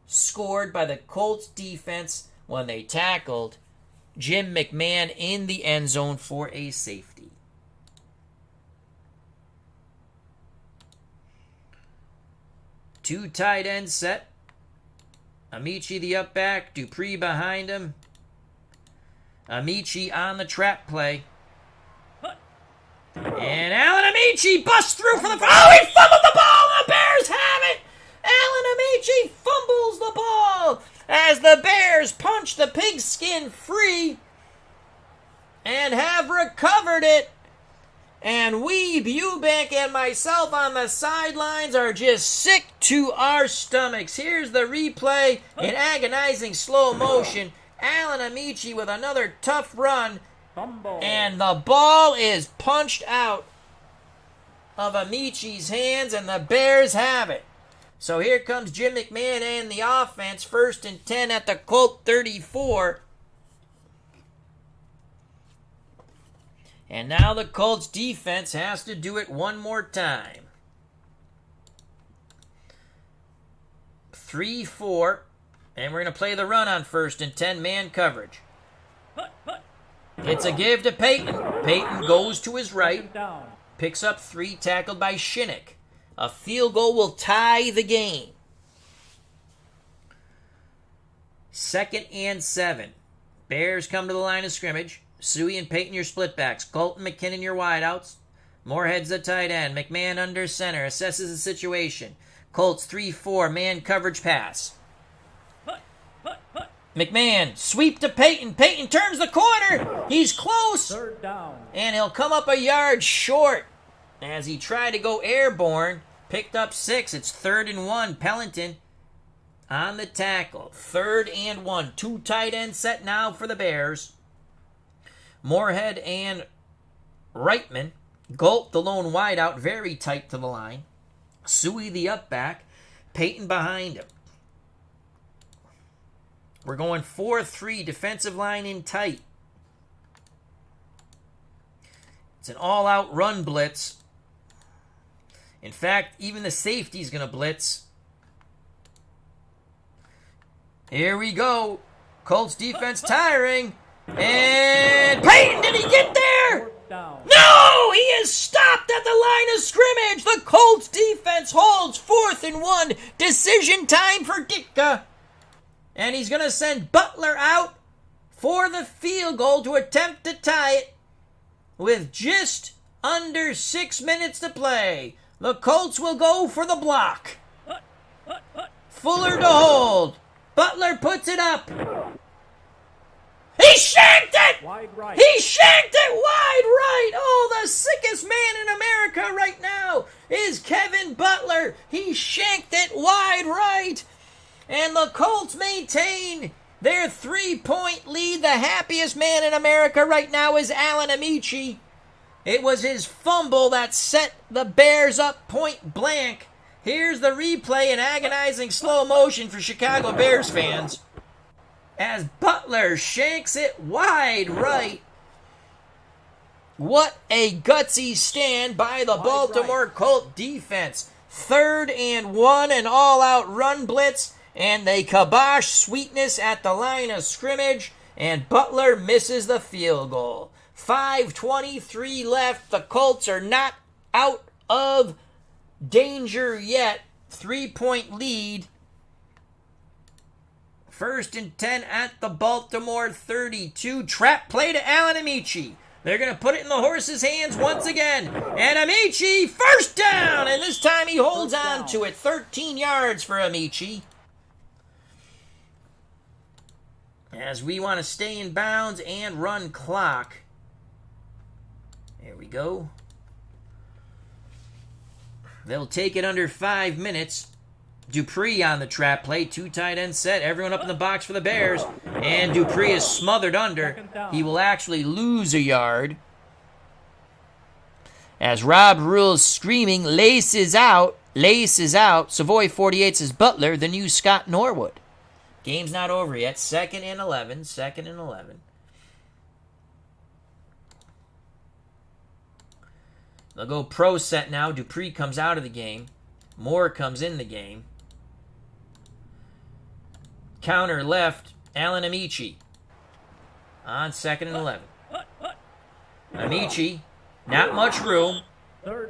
scored by the Colts defense when they tackled Jim McMahon in the end zone for a safety. Two tight ends set. Amici the up back. Dupree behind him. Amici on the trap play. And Alan Amici busts through for the... Oh, he fumbled the ball! The Bears have it! Alan Amici fumbles the ball as the Bears punch the pigskin free and have recovered it. And Weeb, Eubank, and myself on the sidelines are just sick to our stomachs. Here's the replay in agonizing slow motion. Alan Amici with another tough run. And the ball is punched out of Amici's hands, and the Bears have it. So here comes Jim McMahon and the offense. 1st and 10 at the Colt 34. And now the Colts defense has to do it one more time. 3-4. And we're going to play the run on 1st and 10, man coverage. It's a give to Payton. Payton goes to his right. Picks up 3, tackled by Shinnick. A field goal will tie the game. 2nd and 7. Bears come to the line of scrimmage. Suey and Payton your split backs. Colton McKinnon your wideouts. Moorhead's the tight end. McMahon under center. Assesses the situation. Colts 3-4. Man coverage pass. McMahon sweep to Payton. Payton turns the corner. He's close. 3rd down. And he'll come up a yard short as he tried to go airborne. Picked up 6. It's 3rd and 1. Pellington on the tackle. 3rd and 1. 2 tight ends set now for the Bears. Moorhead and Reitman. Galt, the lone wideout, very tight to the line. Suey, the up back. Peyton behind him. We're going 4-3, defensive line in tight. It's an all-out run blitz. In fact, even the safety's going to blitz. Here we go. Colts defense tiring. And Peyton, did he get there? No! He is stopped at the line of scrimmage. The Colts defense holds 4th and 1. Decision time for Ditka. And he's going to send Butler out for the field goal to attempt to tie it with just under 6 minutes to play. The Colts will go for the block. Fuller to hold. Butler puts it up. He shanked it! Wide right. He shanked it wide right! Oh, the sickest man in America right now is Kevin Butler. He shanked it wide right. And the Colts maintain their 3-point lead. The happiest man in America right now is Alan Amici. It was his fumble that set the Bears up point blank. Here's the replay in agonizing slow motion for Chicago Bears fans as Butler shanks it wide right. What a gutsy stand by the Baltimore Colt defense. 3rd and 1, an all-out run blitz, and they kibosh Sweetness at the line of scrimmage, and Butler misses the field goal. 5:23 left. The Colts are not out of danger yet. 3-point lead. 1st and 10 at the Baltimore 32. Trap play to Alan Amici. They're going to put it in the horse's hands once again. And Amici, 1st down. And this time he holds on to it. 13 yards for Amici. As we want to stay in bounds and run clock. There we go. They'll take it under 5 minutes. Dupree on the trap play. 2 tight ends set. Everyone up in the box for the Bears. And Dupree is smothered under. He will actually lose a yard. As Rob Rule's screaming, laces out. Laces out. Savoy 48 says Butler, the new Scott Norwood. Game's not over yet. 2nd and 11. 2nd and 11. They'll go pro set now. Dupree comes out of the game. Moore comes in the game. Counter left. Alan Amici. On 2nd and 11. Amici. Not much room.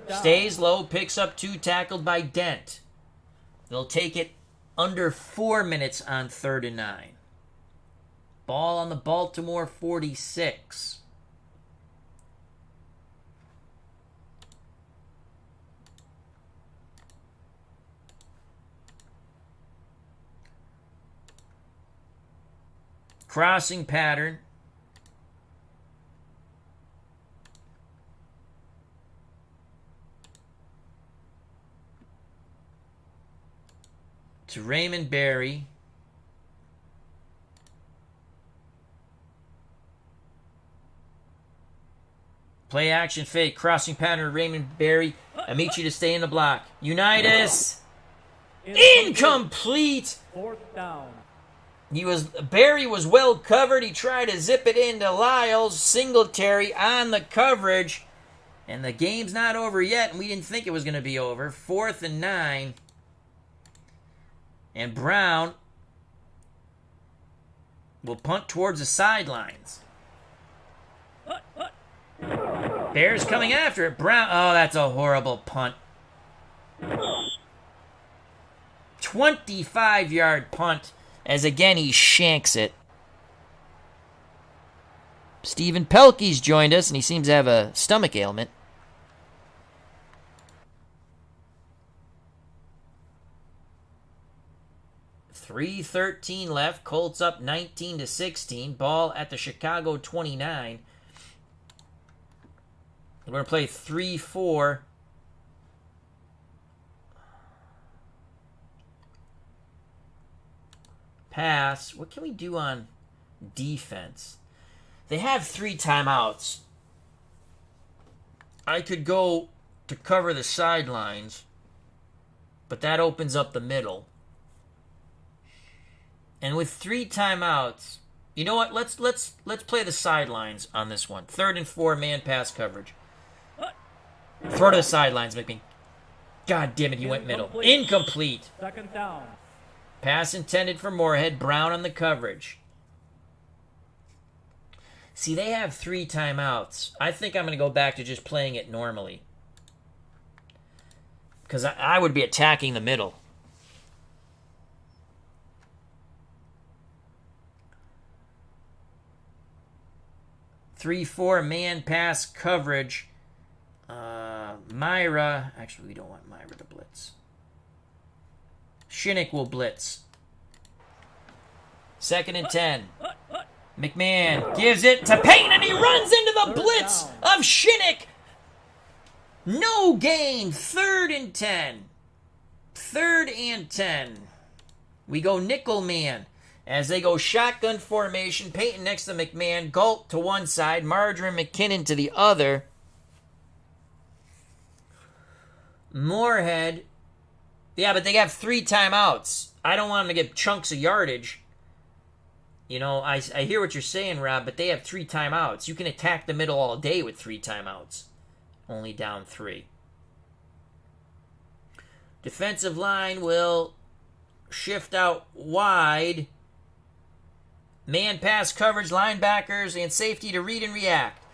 Stays low. Picks up 2. Tackled by Dent. They'll take it under 4 minutes on 3rd and 9. Ball on the Baltimore 46. Crossing pattern. To Raymond Berry. Play action fake. Crossing pattern. Raymond Berry. Amici to stay in the block. Unitas. Incomplete. 4th down. Berry was well covered. He tried to zip it into Lyles. Singletary on the coverage. And the game's not over yet, and we didn't think it was going to be over. 4th and 9. And Brown will punt towards the sidelines. Bears coming after it. Brown. Oh, that's a horrible punt. 25-yard punt. As again, he shanks it. Stephen Pelkey's joined us, and he seems to have a stomach ailment. .3:13 left. Colts up 19-16. Ball at the Chicago 29. We're going to play 3-4. pass. What can we do on defense? They have 3 timeouts. I could go to cover the sidelines, but that opens up the middle. And with 3 timeouts, you know what? Let's play the sidelines on this one. 3rd and 4, man pass coverage. Throw to the sidelines, McMahon. God damn it, he went middle. Incomplete. 2nd down. Pass intended for Moorhead. Brown on the coverage. See, they have 3 timeouts. I think I'm going to go back to just playing it normally. Because I would be attacking the middle. Three, 4 man pass coverage. Myra. Actually, we don't want Myra to blitz. Shinnick will blitz. 2nd and 10. McMahon gives it to Payton, and he runs into the blitz of Shinnick. No gain. 3rd and 10. 3rd and 10. We go nickel man. As they go shotgun formation, Payton next to McMahon, Galt to one side, Marjorie McKinnon to the other. Moorhead. Yeah, but they have 3 timeouts. I don't want them to get chunks of yardage. You know, I hear what you're saying, Rob, but they have 3 timeouts. You can attack the middle all day with 3 timeouts. Only down 3. Defensive line will shift out wide. Man pass coverage, linebackers, and safety to read and react.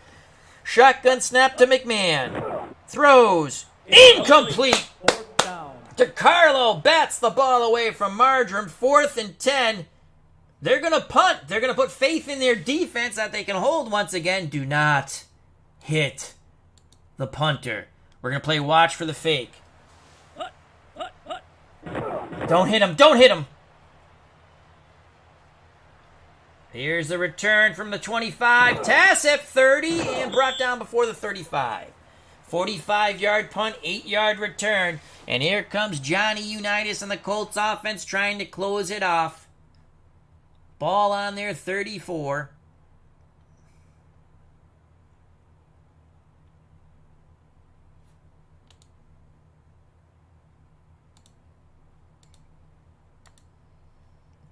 Shotgun snap to McMahon. Throws. Incomplete. 4th down. DeCarlo bats the ball away from Marjoram. 4th and 10. They're going to punt. They're going to put faith in their defense that they can hold once again. Do not hit the punter. We're going to play watch for the fake. Don't hit him. Don't hit him. Here's the return from the 25. Tassif 30 and brought down before the 35. 45-yard punt, 8-yard return. And here comes Johnny Unitas and the Colts offense trying to close it off. Ball on their 34.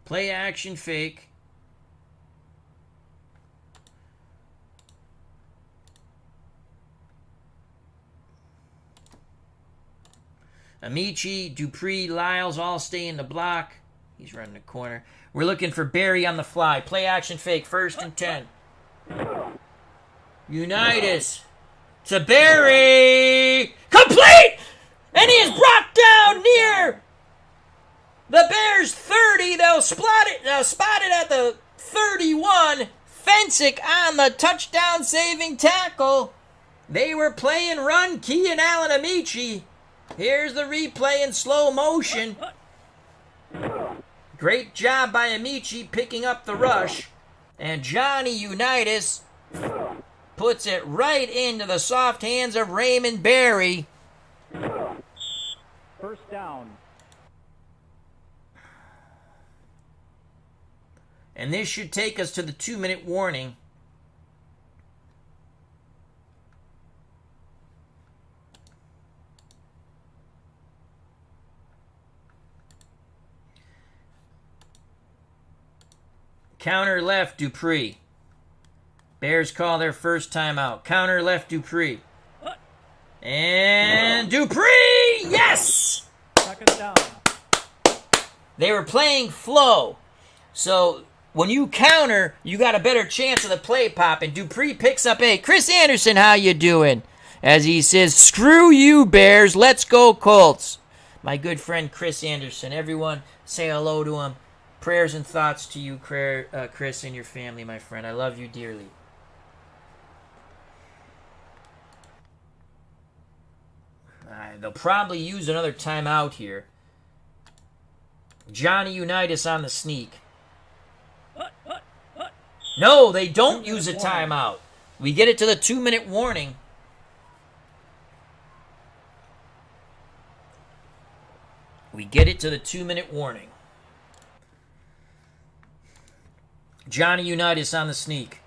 Play action fake. Amici, Dupree, Lyles all stay in the block. He's running the corner. We're looking for Barry on the fly. Play action fake. 1st and 10. Unitas to Barry. Complete! And he is brought down near the Bears 30. They'll spot it at the 31. Fensick on the touchdown saving tackle. They were playing run. Kean Allen Amici. Here's the replay in slow motion. Great job by Amici picking up the rush. And Johnny Unitas puts it right into the soft hands of Raymond Barry. 1st down. And this should take us to the 2-minute warning. Counter left, Dupree. Bears call their first timeout. Counter left, Dupree. And Dupree! Yes! 2nd down. They were playing flow. So when you counter, you got a better chance of the play pop. And Dupree picks up, hey, Chris Anderson, how you doing? As he says, screw you, Bears. Let's go, Colts. My good friend Chris Anderson. Everyone say hello to him. Prayers and thoughts to you, Chris, and your family, my friend. I love you dearly. They'll probably use another timeout here. Johnny Unitas on the sneak. No, they don't use a timeout. We get it to the 2-minute warning. We get it to the 2-minute warning. Johnny Unitas on the sneak.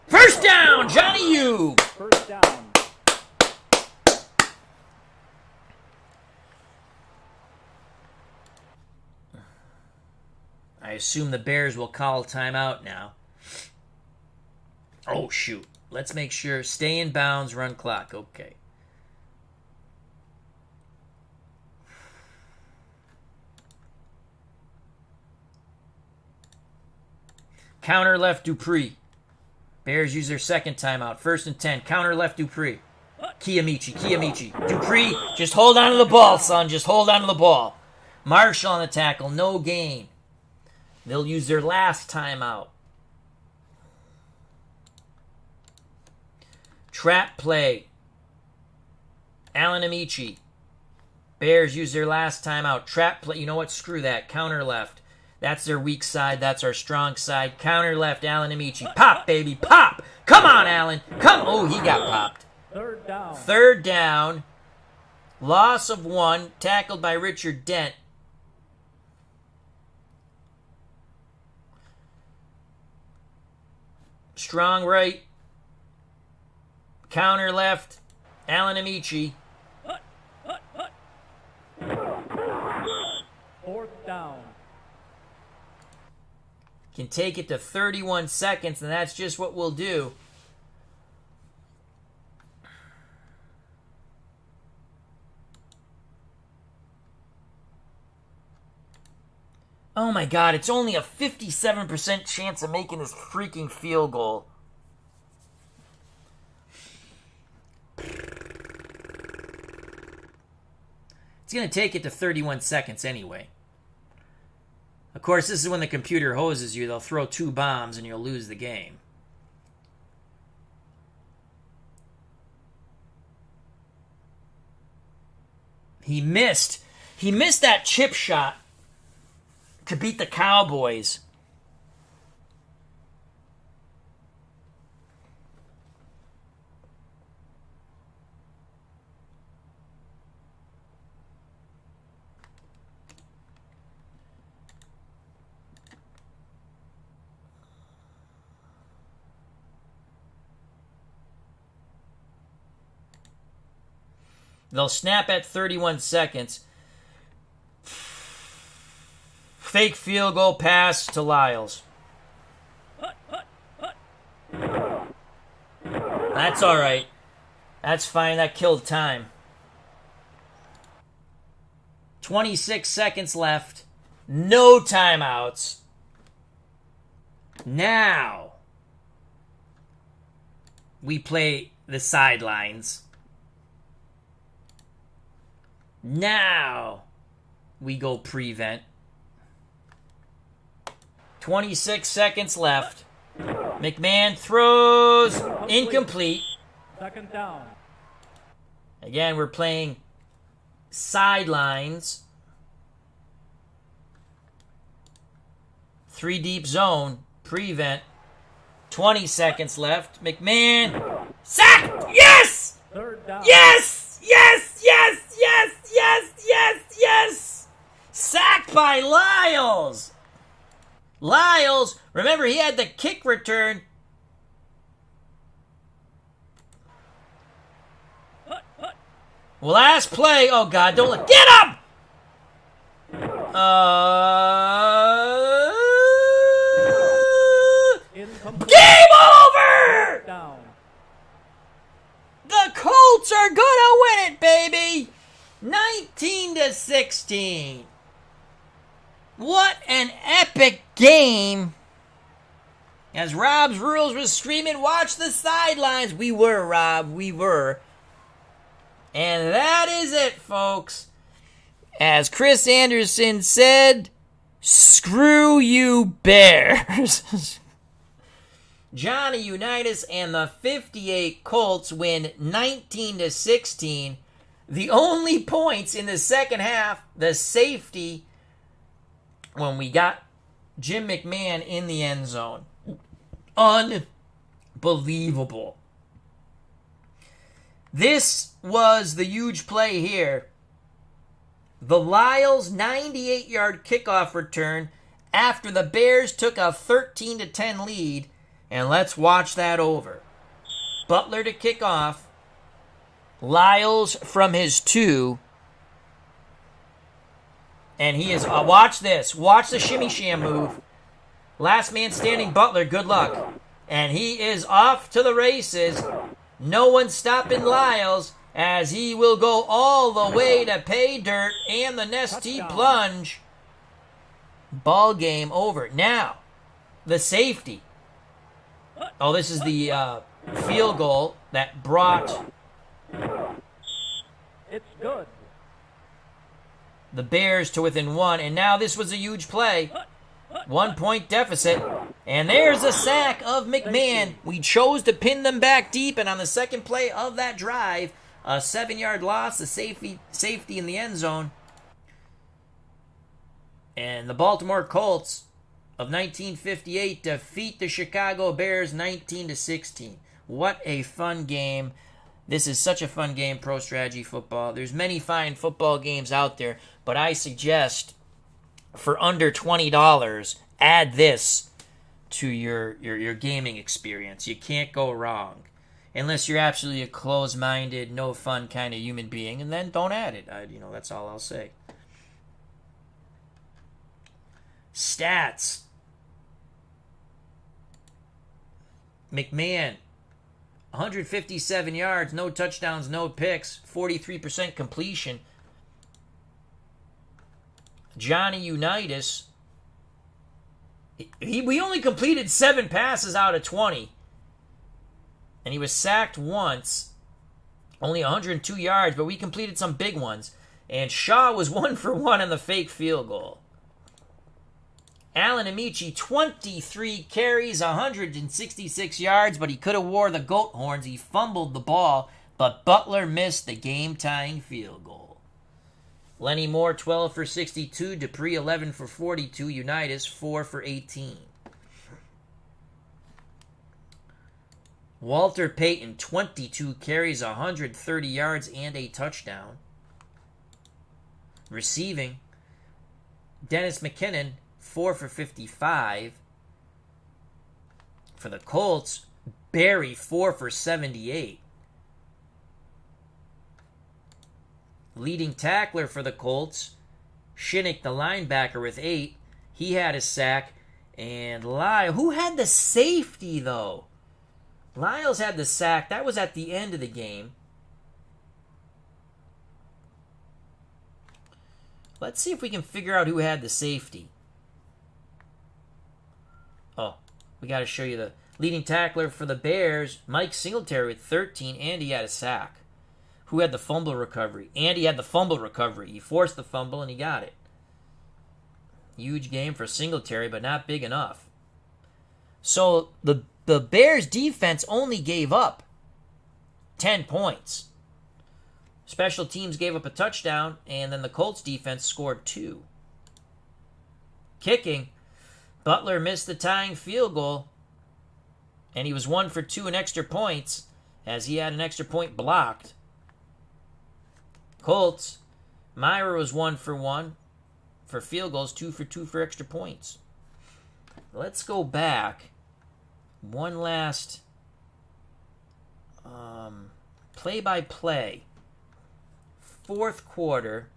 First down, Johnny U. First down. I assume the Bears will call timeout now. Oh, shoot. Let's make sure. Stay in bounds, run clock. Okay. Counter left Dupree. Bears use their second timeout. 1st and 10. Counter left Dupree. Kiamichi. Dupree, just hold on to the ball, son. Just hold on to the ball. Marshall on the tackle. No gain. They'll use their last timeout. Trap play. Allen Amici. Bears use their last timeout. Trap play. You know what? Screw that. Counter left. That's their weak side. That's our strong side. Counter left. Allen Amici. Pop, baby. Pop. Come on, Allen. Come. Oh, he got popped. Third down. Third down. Loss of 1. Tackled by Richard Dent. Strong right. Counter left. Allen Amici. Fourth down. Can take it to 31 seconds, and that's just what we'll do. Oh my God, it's only a 57% chance of making this freaking field goal. It's going to take it to 31 seconds anyway. Of course, this is when the computer hoses you. They'll throw 2 bombs and you'll lose the game. He missed. He missed that chip shot to beat the Cowboys. They'll snap at 31 seconds. Fake field goal pass to Lyles. That's all right. That's fine. That killed time. 26 seconds left. No timeouts. Now we play the sidelines. Now we go prevent. 26 seconds left. McMahon throws incomplete. Second down. Again, we're playing sidelines. 3 deep zone. Prevent. 20 seconds left. McMahon. Sack! Yes! Third down. Yes! Yes! Yes! Yes! Yes! Yes! Yes! Sacked by Lyles! Lyles, remember he had the kick return. Last play. Oh, God, don't let... Get him! Game over! Down. The Colts are gonna win it, baby! 19-16. What an epic game. As Rob's Rules was screaming, watch the sidelines. We were, Rob. We were. And that is it, folks. As Chris Anderson said, screw you, Bears. Johnny Unitas and the 58 Colts win 19-16. The only points in the second half, the safety, when we got Jim McMahon in the end zone. Unbelievable. This was the huge play here. The Lyles 98-yard kickoff return after the Bears took a 13-10 lead. And let's watch that over. Butler to kick off. Lyles from his 2. And he is, watch this. Watch the shimmy sham move. Last man standing, Butler, good luck. And he is off to the races. No one stopping Lyles as he will go all the way to pay dirt and the Nestea plunge. Ball game over. Now, the safety. Oh, this is the field goal that brought It's good. the Bears to within 1. And now this was a huge play. 1-point deficit. And there's a sack of McMahon. We chose to pin them back deep. And on the second play of that drive, a 7-yard loss, a safety in the end zone. And the Baltimore Colts of 1958 defeat the Chicago Bears 19-16. What a fun game. This is such a fun game, Pro Strategy Football. There's many fine football games out there, but I suggest for under $20, add this to your gaming experience. You can't go wrong. Unless you're absolutely a closed-minded, no fun kind of human being, and then don't add it. That's all I'll say. Stats. McMahon, 157 yards, no touchdowns, no picks, 43% completion. Johnny Unitas, we only completed 7 passes out of 20. And he was sacked once, only 102 yards, but we completed some big ones. And Shaw was 1 for 1 on the fake field goal. Alan Amici, 23 carries, 166 yards, but he could have wore the goat horns. He fumbled the ball, but Butler missed the game-tying field goal. Lenny Moore, 12 for 62. Dupree, 11 for 42. Unitas, 4 for 18. Walter Payton, 22 carries, 130 yards, and a touchdown. Receiving, Dennis McKinnon, 4 for 55. For the Colts, Barry, 4 for 78. Leading tackler for the Colts, Shinnick, the linebacker, with 8. He had a sack. And Lyle, who had the safety, though? Lyles had the sack. That was at the end of the game. Let's see if we can figure out who had the safety. Oh, we got to show you the leading tackler for the Bears, Mike Singletary, with 13, and he had a sack. Who had the fumble recovery? Andy had the fumble recovery. He forced the fumble, and he got it. Huge game for Singletary, but not big enough. So the Bears defense only gave up 10 points. Special teams gave up a touchdown, and then the Colts defense scored 2. Kicking, Butler missed the tying field goal, and he was 1 for 2 in extra points, as he had an extra point blocked. Colts, Myra was 1 for 1 for field goals, 2 for 2 for extra points. Let's go back. One last play-by-play. Fourth quarter.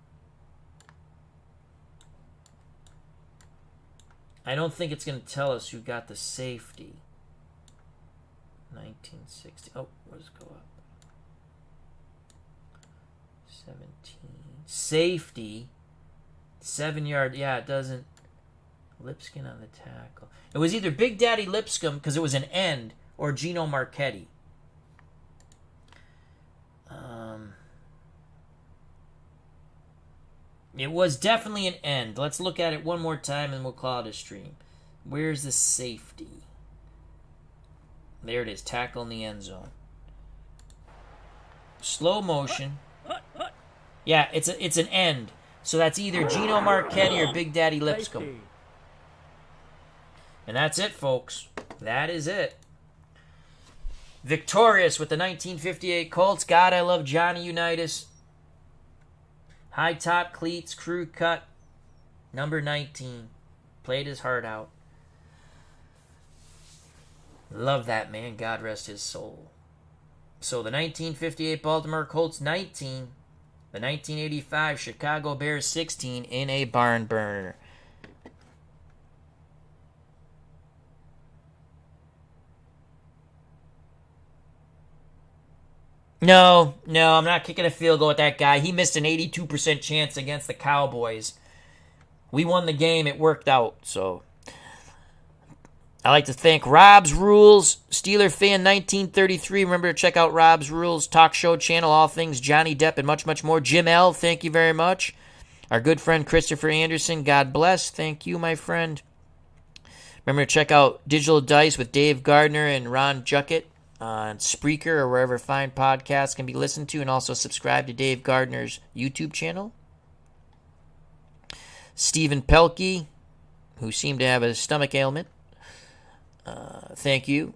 I don't think it's going to tell us who got the safety. 1960. Oh, what does it go up? 17. Safety. 7-yard. Yeah, it doesn't. Lipscomb on the tackle. It was either Big Daddy Lipscomb, because it was an end, or Gino Marchetti. It was definitely an end. Let's look at it one more time and we'll call it a stream. Where's the safety? There it is. Tackle in the end zone. Slow motion. Yeah, it's an end. So that's either Gino Marchetti or Big Daddy Lipscomb. And that's it, folks. That is it. Victorious with the 1958 Colts. God, I love Johnny Unitas. High top cleats, crew cut, number 19. Played his heart out. Love that man. God rest his soul. So the 1958 Baltimore Colts 19, the 1985 Chicago Bears 16 in a barn burner. No, I'm not kicking a field goal with that guy. He missed an 82% chance against the Cowboys. We won the game. It worked out. So I'd like to thank Rob's Rules, Steeler Fan 1933. Remember to check out Rob's Rules talk show channel, all things Johnny Depp and much, much more. Jim L., thank you very much. Our good friend Christopher Anderson, God bless. Thank you, my friend. Remember to check out Digital Dice with Dave Gardner and Ron Juckett on Spreaker or wherever fine podcasts can be listened to, and also subscribe to Dave Gardner's YouTube channel. Stephen Pelkey, who seemed to have a stomach ailment, thank you.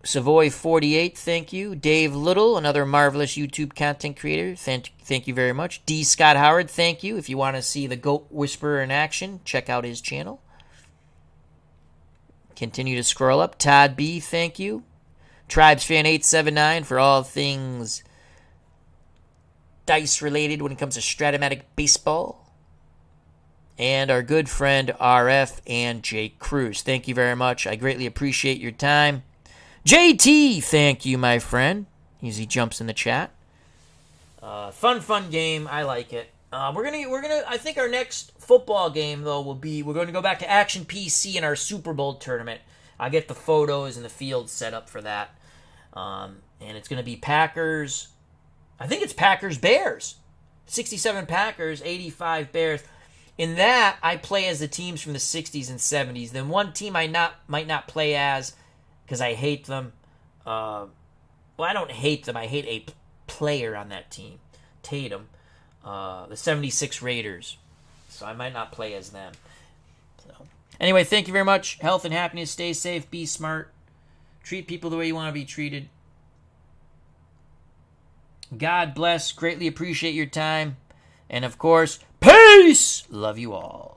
Savoy48, thank you. Dave Little, another marvelous YouTube content creator, thank you very much. D. Scott Howard, thank you. If you want to see the Goat Whisperer in action, check out his channel. Continue to scroll up. Todd B., thank you. TribesFan879 for all things dice related when it comes to Stratomatic baseball. And our good friend RF and Jake Cruz. Thank you very much. I greatly appreciate your time. JT, thank you, my friend. As he jumps in the chat. Fun game. I like it. We're gonna. I think our next football game though will be. We're going to go back to Action PC in our Super Bowl tournament. I'll get the photos and the field set up for that. And it's going to be Packers. I think it's Packers Bears. 67 Packers, 85 Bears. In that, I play as the teams from the 60s and 70s. Then one team I might not play as because I hate them. Well, I don't hate them. I hate a player on that team, Tatum, the 76 Raiders. So I might not play as them. So anyway, thank you very much. Health and happiness. Stay safe. Be smart. Treat people the way you want to be treated. God bless. Greatly appreciate your time. And of course, peace! Love you all.